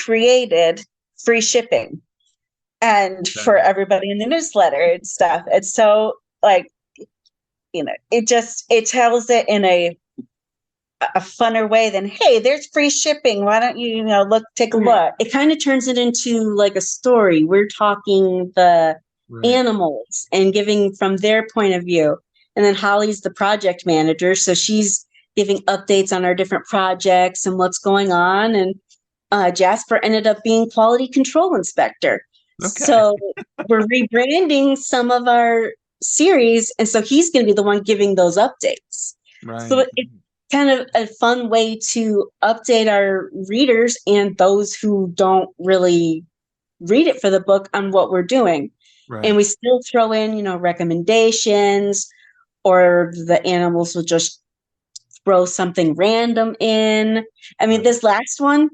Speaker 1: created free shipping and for everybody in the newsletter and stuff. It's so it tells it in a funner way than, hey, there's free shipping. Why don't you, take a look? It kind of turns it into like a story. We're talking the animals and giving from their point of view. And then Holly's the project manager. So she's giving updates on our different projects and what's going on. And Jasper ended up being quality control inspector. Okay. So we're rebranding some of our series. And so he's going to be the one giving those updates.
Speaker 4: Right.
Speaker 1: So it's kind of a fun way to update our readers and those who don't really read it for the book on what we're doing. Right. And we still throw in, recommendations, or the animals will just throw something random in. I mean, this last one,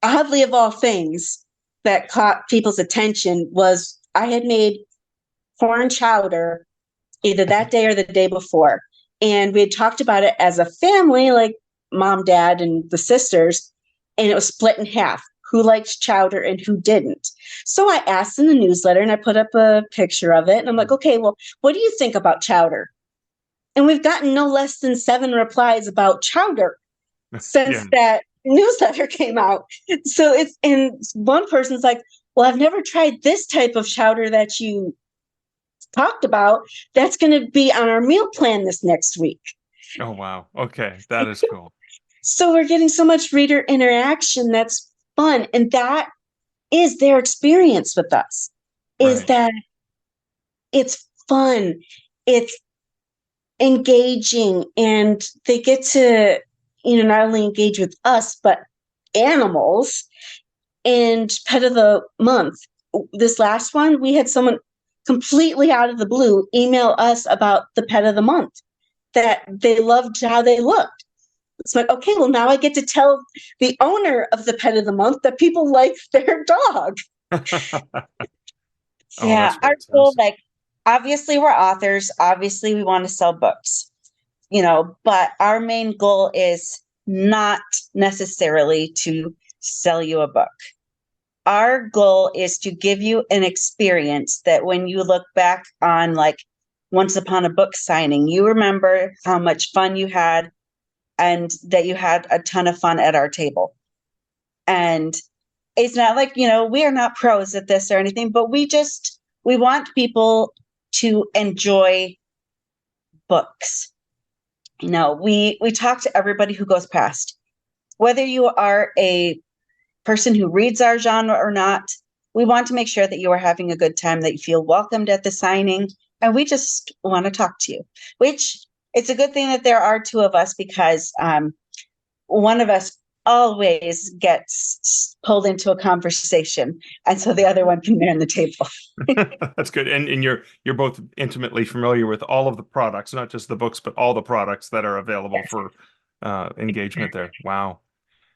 Speaker 1: oddly of all things that caught people's attention was I had made corn chowder either that day or the day before. And we had talked about it as a family, like mom, dad, and the sisters, and it was split in half. Who liked chowder and who didn't? So I asked in the newsletter and I put up a picture of it. And I'm like, okay, well, what do you think about chowder? And we've gotten no less than 7 replies about chowder since that newsletter came out. So and one person's like, well, I've never tried this type of chowder that you talked about. That's going to be on our meal plan this next week.
Speaker 4: Oh, wow. Okay. That is cool.
Speaker 1: So we're getting so much reader interaction. That's fun. And that is their experience with us, is that it's fun, it's engaging, and they get to, not only engage with us, but animals. And Pet of the Month, this last one, we had someone completely out of the blue email us about the Pet of the Month, that they loved how they looked. It's like, okay, well, now I get to tell the owner of the Pet of the Month that people like their dog.
Speaker 2: Our goal, obviously we're authors. Obviously we want to sell books, but our main goal is not necessarily to sell you a book. Our goal is to give you an experience that when you look back on, once upon a book signing, you remember how much fun you had, and that you had a ton of fun at our table. And it's not like, we are not pros at this or anything, but we want people to enjoy books. We talk to everybody who goes past. Whether you are a person who reads our genre or not, we want to make sure that you are having a good time, that you feel welcomed at the signing, and we just want to talk to you, which it's a good thing that there are 2 of us, because one of us always gets pulled into a conversation, and so the other one can man the table.
Speaker 4: That's good. And you're both intimately familiar with all of the products, not just the books, but all the products that are available for engagement there. Wow.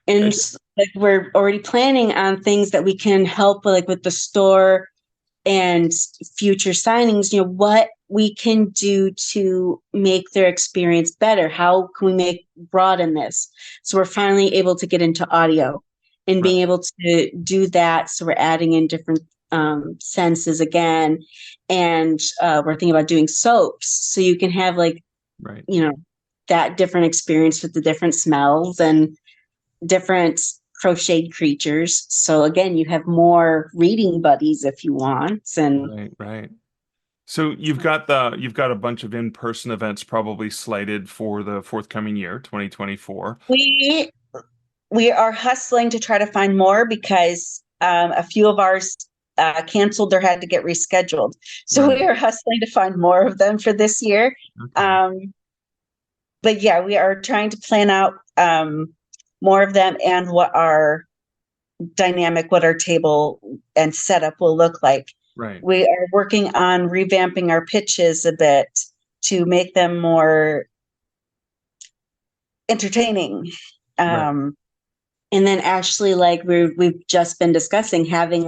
Speaker 1: And we're already planning on things that we can help with the store and future signings. What we can do to make their experience better? How can we broaden this? So we're finally able to get into audio and being able to do that. So we're adding in different senses again. And we're thinking about doing soaps. So you can have that different experience with the different smells and different crocheted creatures. So again, you have more reading buddies if you want. And
Speaker 4: right. So you've got a bunch of in-person events probably slated for the forthcoming year, 2024.
Speaker 2: We are hustling to try to find more because a few of ours canceled or had to get rescheduled. So we are hustling to find more of them for this year. Okay. But yeah, we are trying to plan out more of them and what our table and setup will look like.
Speaker 4: Right.
Speaker 2: We are working on revamping our pitches a bit to make them more entertaining.
Speaker 1: And then actually, we've just been discussing having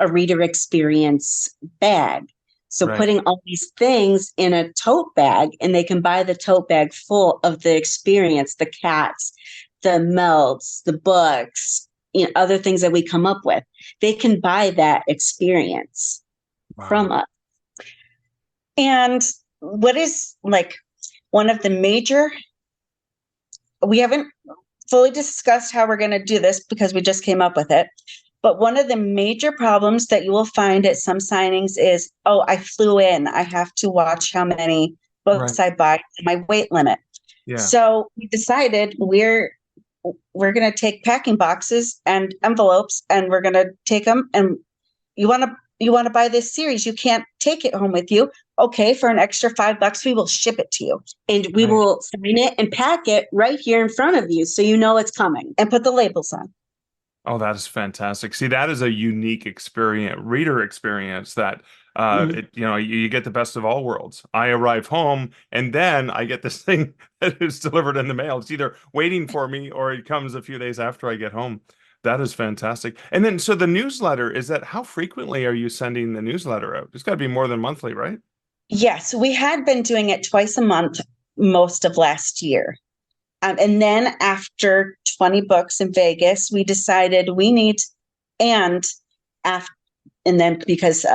Speaker 1: a reader experience bag. So putting all these things in a tote bag, and they can buy the tote bag full of the experience, the cats, the melts, the books, other things that we come up with. They can buy that experience from us. And what is one of the major, we haven't fully discussed how we're going to do this because we just came up with it. But one of the major problems that you will find at some signings is, I flew in. I have to watch how many books I buy, my weight limit. Yeah. So we decided we're going to take packing boxes and envelopes, and we're going to take them. And you want to buy this series, you can't take it home with you. Okay, for an extra $5, we will ship it to you. And we will sign it and pack it right here in front of you so you know it's coming.
Speaker 2: And put the labels on.
Speaker 4: Oh, that is fantastic. See, that is a unique reader experience that you get the best of all worlds. I arrive home and then I get this thing that is delivered in the mail. It's either waiting for me or it comes a few days after I get home. That is fantastic. And then, so the newsletter, how frequently are you sending the newsletter out? It's got to be more than monthly, right?
Speaker 2: Yes, we had been doing it twice a month most of last year. And then after 20 books in Vegas, we decided and then because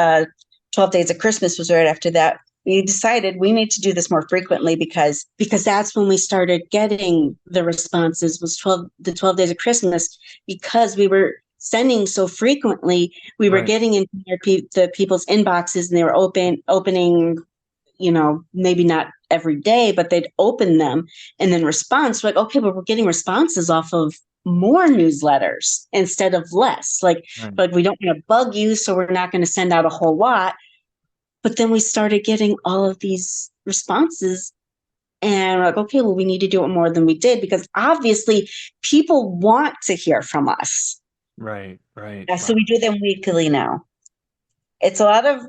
Speaker 2: 12 Days of Christmas was right after that, we decided we need to do this more frequently because
Speaker 1: that's when we started getting the responses, was the 12 Days of Christmas, because we were sending so frequently. We were getting into the people's inboxes, and they were opening, maybe not every day, but they'd open them and then response. We're okay, but we're getting responses off of more newsletters instead of less. But we don't want to bug you, so we're not going to send out a whole lot. But then we started getting all of these responses, and we're okay, well, we need to do it more than we did, because obviously people want to hear from us.
Speaker 4: Right.
Speaker 2: Yeah, so we do them weekly now. It's a lot of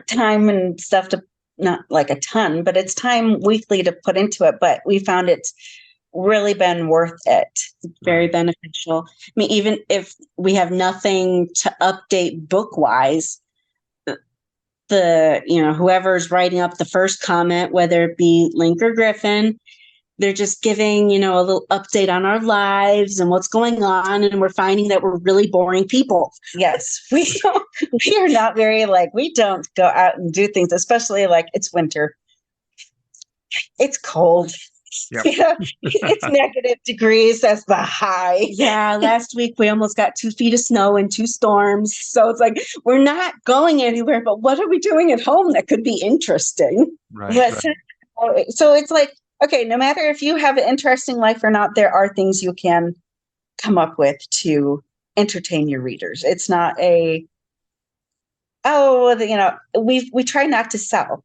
Speaker 2: time and stuff, to not a ton, but it's time weekly to put into it. But we found it's really been worth it.
Speaker 1: It's very beneficial. I mean, even if we have nothing to update book wise, whoever's writing up the first comment, whether it be Link or Griffin, they're just giving, a little update on our lives and what's going on. And we're finding that we're really boring people.
Speaker 2: Yes, we are not very we don't go out and do things, especially it's winter. It's cold.
Speaker 4: Yep.
Speaker 2: It's negative degrees. That's the high.
Speaker 1: Yeah. Last week we almost got 2 feet of snow and 2 storms. So it's we're not going anywhere, but what are we doing at home that could be interesting?
Speaker 4: Right.
Speaker 2: So it's okay, no matter if you have an interesting life or not, there are things you can come up with to entertain your readers. It's not we try not to sell.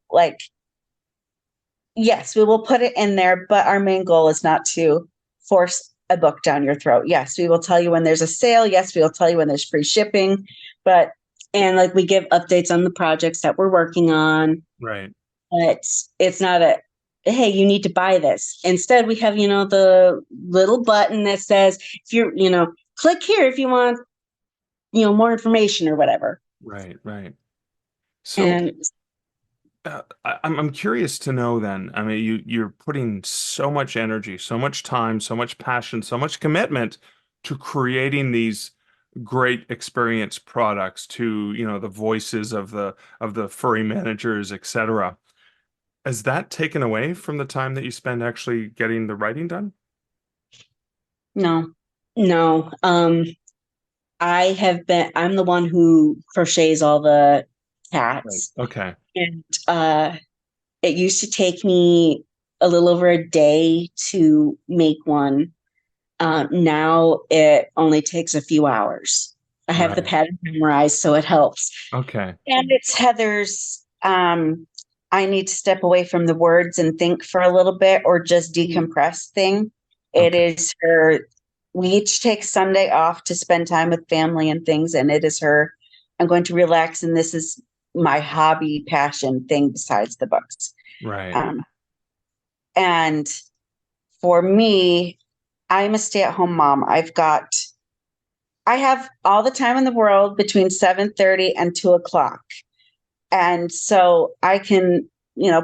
Speaker 2: Yes, we will put it in there, but our main goal is not to force a book down your throat. Yes, we will tell you when there's a sale. Yes, we will tell you when there's free shipping,
Speaker 1: and we give updates on the projects that we're working on.
Speaker 4: Right.
Speaker 1: But it's not hey, you need to buy this. Instead, we have, the little button that says, if you're, click here if you want, more information or whatever.
Speaker 4: Right.
Speaker 1: And
Speaker 4: I'm curious to know then. I mean, you're putting so much energy, so much time, so much passion, so much commitment to creating these great experience products to, the voices of the furry managers, etc. Has that taken away from the time that you spend actually getting the writing done?
Speaker 1: No, no. I'm the one who crochets all the
Speaker 4: Right.
Speaker 1: cats.
Speaker 4: Okay.
Speaker 1: And it used to take me a little over a day to make one. Now it only takes a few hours. I have the
Speaker 4: Right.
Speaker 1: pattern memorized, so it helps.
Speaker 4: Okay.
Speaker 2: And it's Heather's, I need to step away from the words and think for a little bit or just decompress thing. It
Speaker 4: Okay.
Speaker 2: is her, we each take Sunday off to spend time with family and things. And it is her, I'm going to relax. And this is my hobby, passion thing besides the books.
Speaker 4: Right.
Speaker 2: And for me, I'm a stay-at-home mom. I have all the time in the world between 7:30 and 2 o'clock. And so I can,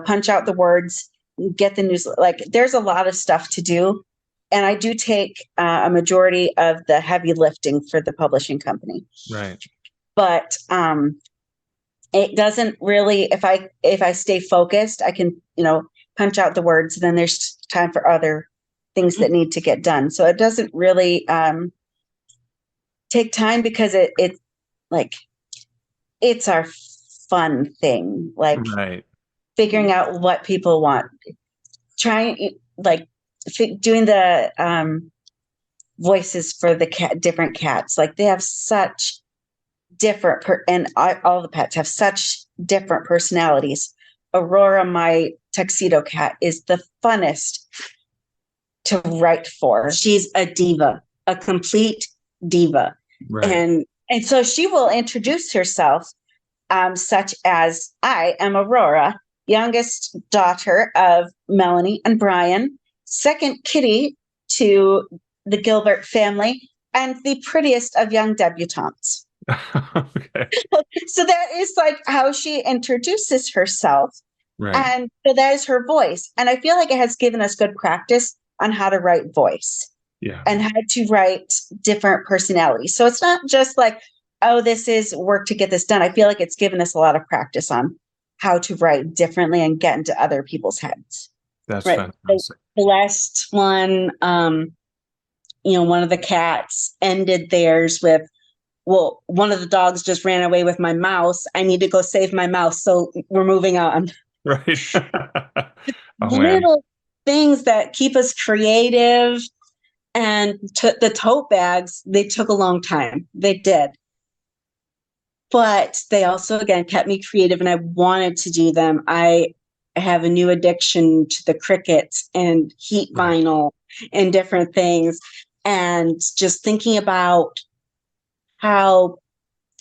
Speaker 2: punch out the words, get the news. Like there's a lot of stuff to do. And I do take a majority of the heavy lifting for the publishing company.
Speaker 4: Right.
Speaker 2: But it doesn't really, if I stay focused, I can, punch out the words. Then there's time for other things that need to get done. So it doesn't really take time because it's our fun thing, like
Speaker 4: Right.
Speaker 2: figuring out what people want, trying doing the voices for the different cats. Like they have such different and all the pets have such different personalities. Aurora, my tuxedo cat, is the funnest to write for.
Speaker 1: She's a diva, a complete diva.
Speaker 4: Right.
Speaker 1: And
Speaker 2: so she will introduce herself, such as, I am Aurora, youngest daughter of Melanie and Brian, second kitty to the Gilbert family, and the prettiest of young debutantes.
Speaker 4: Okay.
Speaker 2: So that is like how she introduces herself.
Speaker 4: Right.
Speaker 2: And so that is her voice. And I feel like it has given us good practice on how to write voice.
Speaker 4: Yeah.
Speaker 2: And how to write different personalities. So it's not just like, oh, this is work to get this done. I feel like it's given us a lot of practice on how to write differently and get into other people's heads.
Speaker 4: That's
Speaker 1: right.
Speaker 4: fantastic.
Speaker 1: The last one, one of the cats ended theirs with, well, one of the dogs just ran away with my mouse. I need to go save my mouse. So we're moving on.
Speaker 4: Right. Oh, man.
Speaker 1: Little things that keep us creative. And the tote bags, they took a long time. They did. But they also, again, kept me creative and I wanted to do them. I have a new addiction to the crickets and heat vinyl and different things. And just thinking about how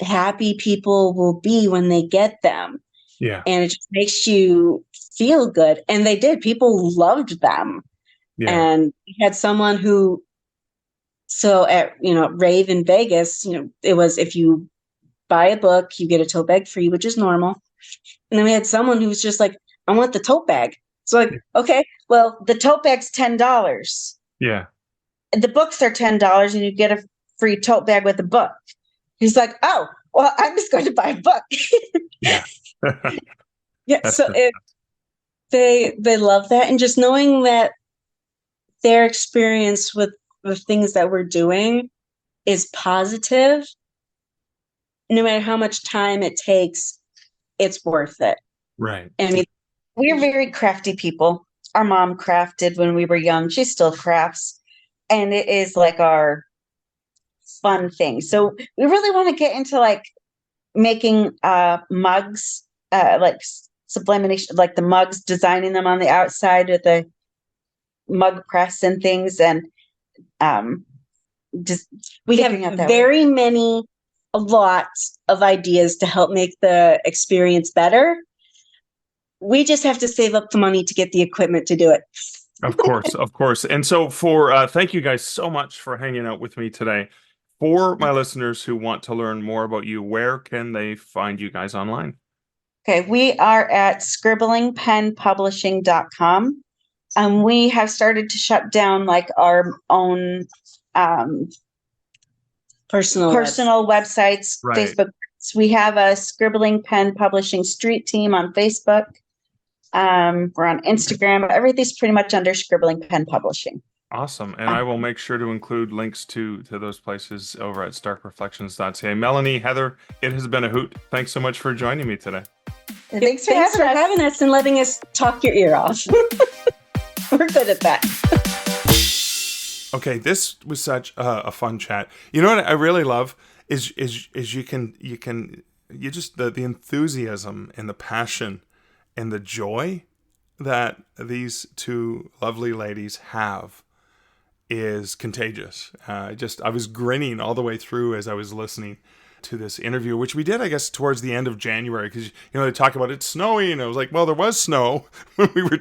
Speaker 1: happy people will be when they get them.
Speaker 4: Yeah.
Speaker 1: And it just makes you feel good. And they did. People loved them.
Speaker 4: Yeah.
Speaker 1: And we had someone who, so at, Rave in Vegas, it was, if you buy a book, you get a tote bag free, which is normal. And then we had someone who was just like, I want the tote bag. So like, okay, well, the tote bag's $10.
Speaker 4: Yeah.
Speaker 2: The books are $10 and you get a free tote bag with a book. He's like, oh, well, I'm just going to buy a book.
Speaker 4: Yeah.
Speaker 1: Yeah. So they love that. And just knowing that their experience with the things that we're doing is positive, no matter how much time it takes, it's worth it.
Speaker 4: Right.
Speaker 1: I mean,
Speaker 2: we're very crafty people. Our mom crafted when we were young. She still crafts. And it is like our fun thing. So we really want to get into like making mugs, like sublimation, like the mugs, designing them on the outside with the mug press and things. And just
Speaker 1: we have very many, a lot of ideas to help make the experience better. We just have to save up the money to get the equipment to do it.
Speaker 4: Of course, of course. And so thank you guys so much for hanging out with me today. For my listeners who want to learn more about you, where can they find you guys online?
Speaker 2: Okay, we are at scribblingpenpublishing.com. We have started to shut down like our own
Speaker 1: Personal
Speaker 2: websites,
Speaker 4: Right.
Speaker 2: Facebook. We have a Scribbling Pen Publishing Street team on Facebook. We're on Instagram. Everything's pretty much under Scribbling Pen Publishing.
Speaker 4: Awesome. And I will make sure to include links to those places over at starkreflections.ca. Melanie, Heather, it has been a hoot. Thanks so much for joining me today.
Speaker 2: Thanks for
Speaker 1: having us and letting us talk your ear off.
Speaker 2: We're good at that.
Speaker 4: Okay, this was such a fun chat. You know what I really love is you just the enthusiasm and the passion and the joy that these two lovely ladies have is contagious. I was grinning all the way through as I was listening to this interview, which we did, I guess, towards the end of January, because they talk about it's snowy, and I was like, well, there was snow when we were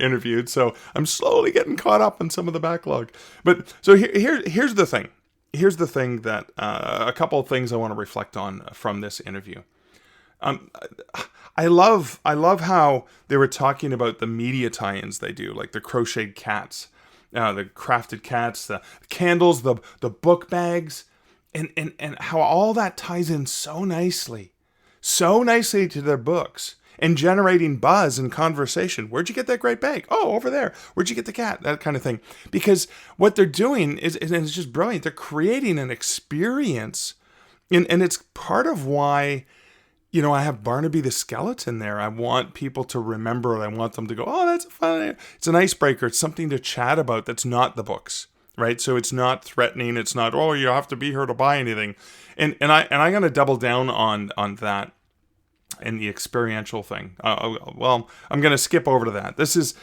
Speaker 4: interviewed, so I'm slowly getting caught up on some of the backlog. But so here's the thing. Here's the thing that a couple of things I want to reflect on from this interview. I love how they were talking about the media tie-ins they do, like the crocheted cats, the crafted cats, the candles, the book bags, and how all that ties in so nicely to their books and generating buzz and conversation. Where'd you get that great bag? Oh, over there. Where'd you get the cat? That kind of thing. Because what they're doing is it's just brilliant. They're creating an experience, and it's part of why, I have Barnaby the skeleton there. I want people to remember it. I want them to go, oh, that's fun. It's an icebreaker. It's something to chat about that's not the books, right? So it's not threatening. It's not, oh, you have to be here to buy anything. And I'm going to double down on that and the experiential thing. Well, I'm going to skip over to that. This is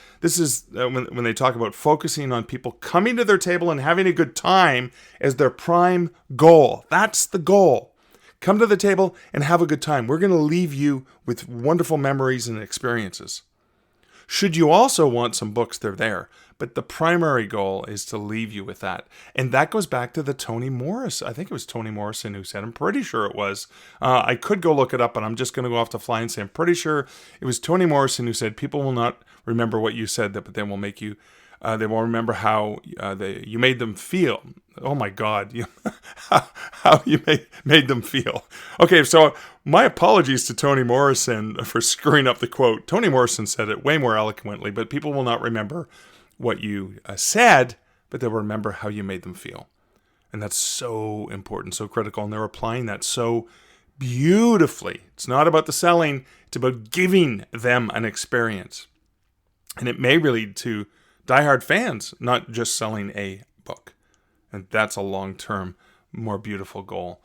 Speaker 4: when they talk about focusing on people coming to their table and having a good time as their prime goal. That's the goal. Come to the table and have a good time. We're going to leave you with wonderful memories and experiences. Should you also want some books, they're there. But the primary goal is to leave you with that. And that goes back to the Toni Morris. I think it was Toni Morrison who said, I'm pretty sure it was. I could go look it up, but I'm just going to go off the fly and say, I'm pretty sure it was Toni Morrison who said, people will not remember what you said, but then will make you, they will remember how you made them feel. Oh my God, how you made them feel. Okay, so my apologies to Toni Morrison for screwing up the quote. Toni Morrison said it way more eloquently, but people will not remember what you said, but they'll remember how you made them feel. And that's so important, so critical, and they're applying that so beautifully. It's not about the selling, it's about giving them an experience. And it may lead to diehard fans, not just selling a book. And that's a long-term, more beautiful goal.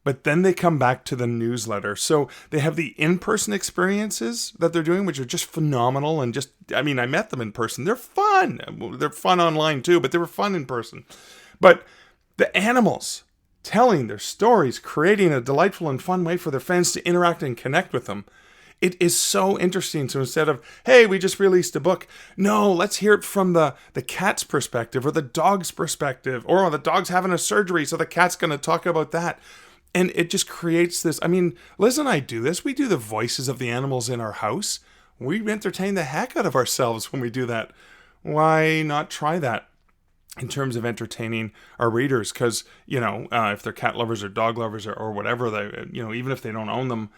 Speaker 4: But then they come back to the newsletter. So they have the in-person experiences that they're doing, which are just phenomenal. And I met them in person. They're fun. They're fun online too, but they were fun in person. But the animals telling their stories, creating a delightful and fun way for their fans to interact and connect with them. It is so interesting. So instead of, hey, we just released a book, no, let's hear it from the cat's perspective or the dog's perspective, or the dog's having a surgery, so the cat's going to talk about that. And it just creates this. Liz and I do this. We do the voices of the animals in our house. We entertain the heck out of ourselves when we do that. Why not try that in terms of entertaining our readers? Because, if they're cat lovers or dog lovers or whatever, they, even if they don't own them,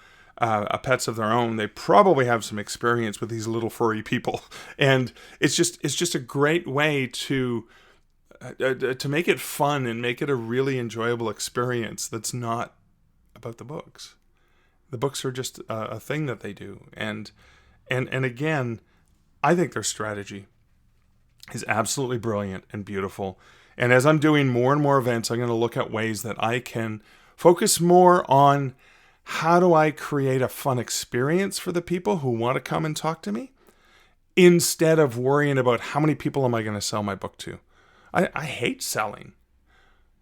Speaker 4: pets of their own, they probably have some experience with these little furry people. And it's just a great way to make it fun and make it a really enjoyable experience that's not about the books. The books are just a thing that they do. And again, I think their strategy is absolutely brilliant and beautiful. And as I'm doing more and more events, I'm going to look at ways that I can focus more on how do I create a fun experience for the people who want to come and talk to me, instead of worrying about how many people am I going to sell my book to. I hate selling,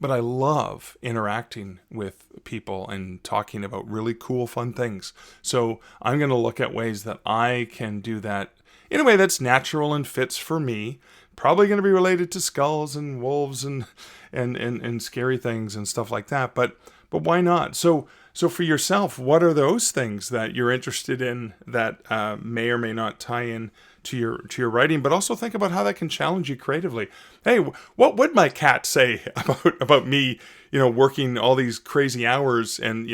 Speaker 4: but I love interacting with people and talking about really cool, fun things. So I'm going to look at ways that I can do that in a way that's natural and fits for me probably going to be related to skulls and wolves and scary things and stuff like that. But why not? So for yourself, what are those things that you're interested in that may or may not tie in to your writing? But also think about how that can challenge you creatively. Hey, what would my cat say about me, working all these crazy hours and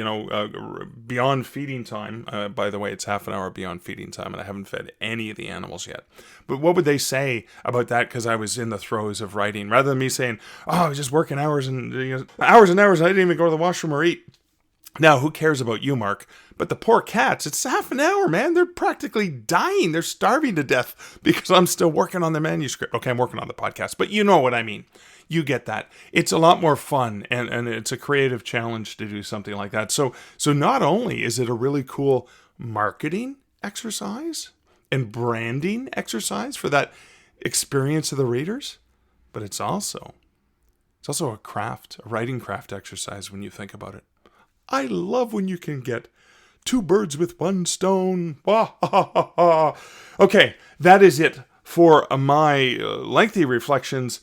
Speaker 4: beyond feeding time? By the way, it's half an hour beyond feeding time, and I haven't fed any of the animals yet. But what would they say about that? Because I was in the throes of writing, rather than me saying, "Oh, I was just working hours and hours and hours. I didn't even go to the washroom or eat." Now, who cares about you, Mark? But the poor cats, it's half an hour, man. They're practically dying. They're starving to death because I'm still working on the manuscript. Okay, I'm working on the podcast, but you know what I mean. You get that. It's a lot more fun, and it's a creative challenge to do something like that. So not only is it a really cool marketing exercise and branding exercise for that experience of the readers, but it's also a writing craft exercise when you think about it. I love when you can get two birds with one stone. Okay, that is it for my lengthy reflections.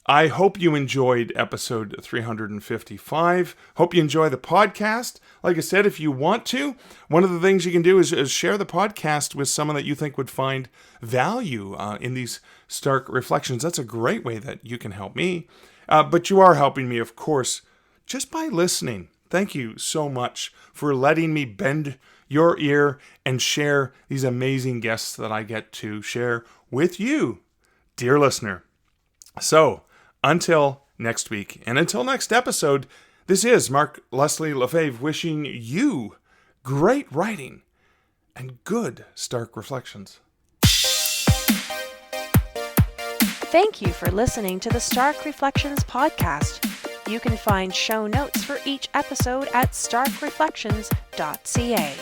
Speaker 4: I hope you enjoyed episode 355. Hope you enjoy the podcast. Like I said, if you want to, one of the things you can do is share the podcast with someone that you think would find value in these stark reflections. That's a great way that you can help me. But you are helping me, of course, just by listening. Thank you so much for letting me bend your ear and share these amazing guests that I get to share with you, dear listener. So, until next week and until next episode, this is Mark Leslie Lefebvre wishing you great writing and good stark reflections.
Speaker 3: Thank you for listening to the Stark Reflections podcast. You can find show notes for each episode at starkreflections.ca.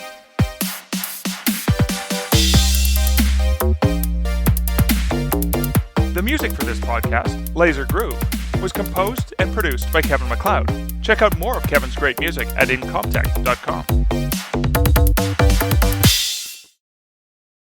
Speaker 4: The music for this podcast, Laser Groove, was composed and produced by Kevin MacLeod. Check out more of Kevin's great music at incomptech.com.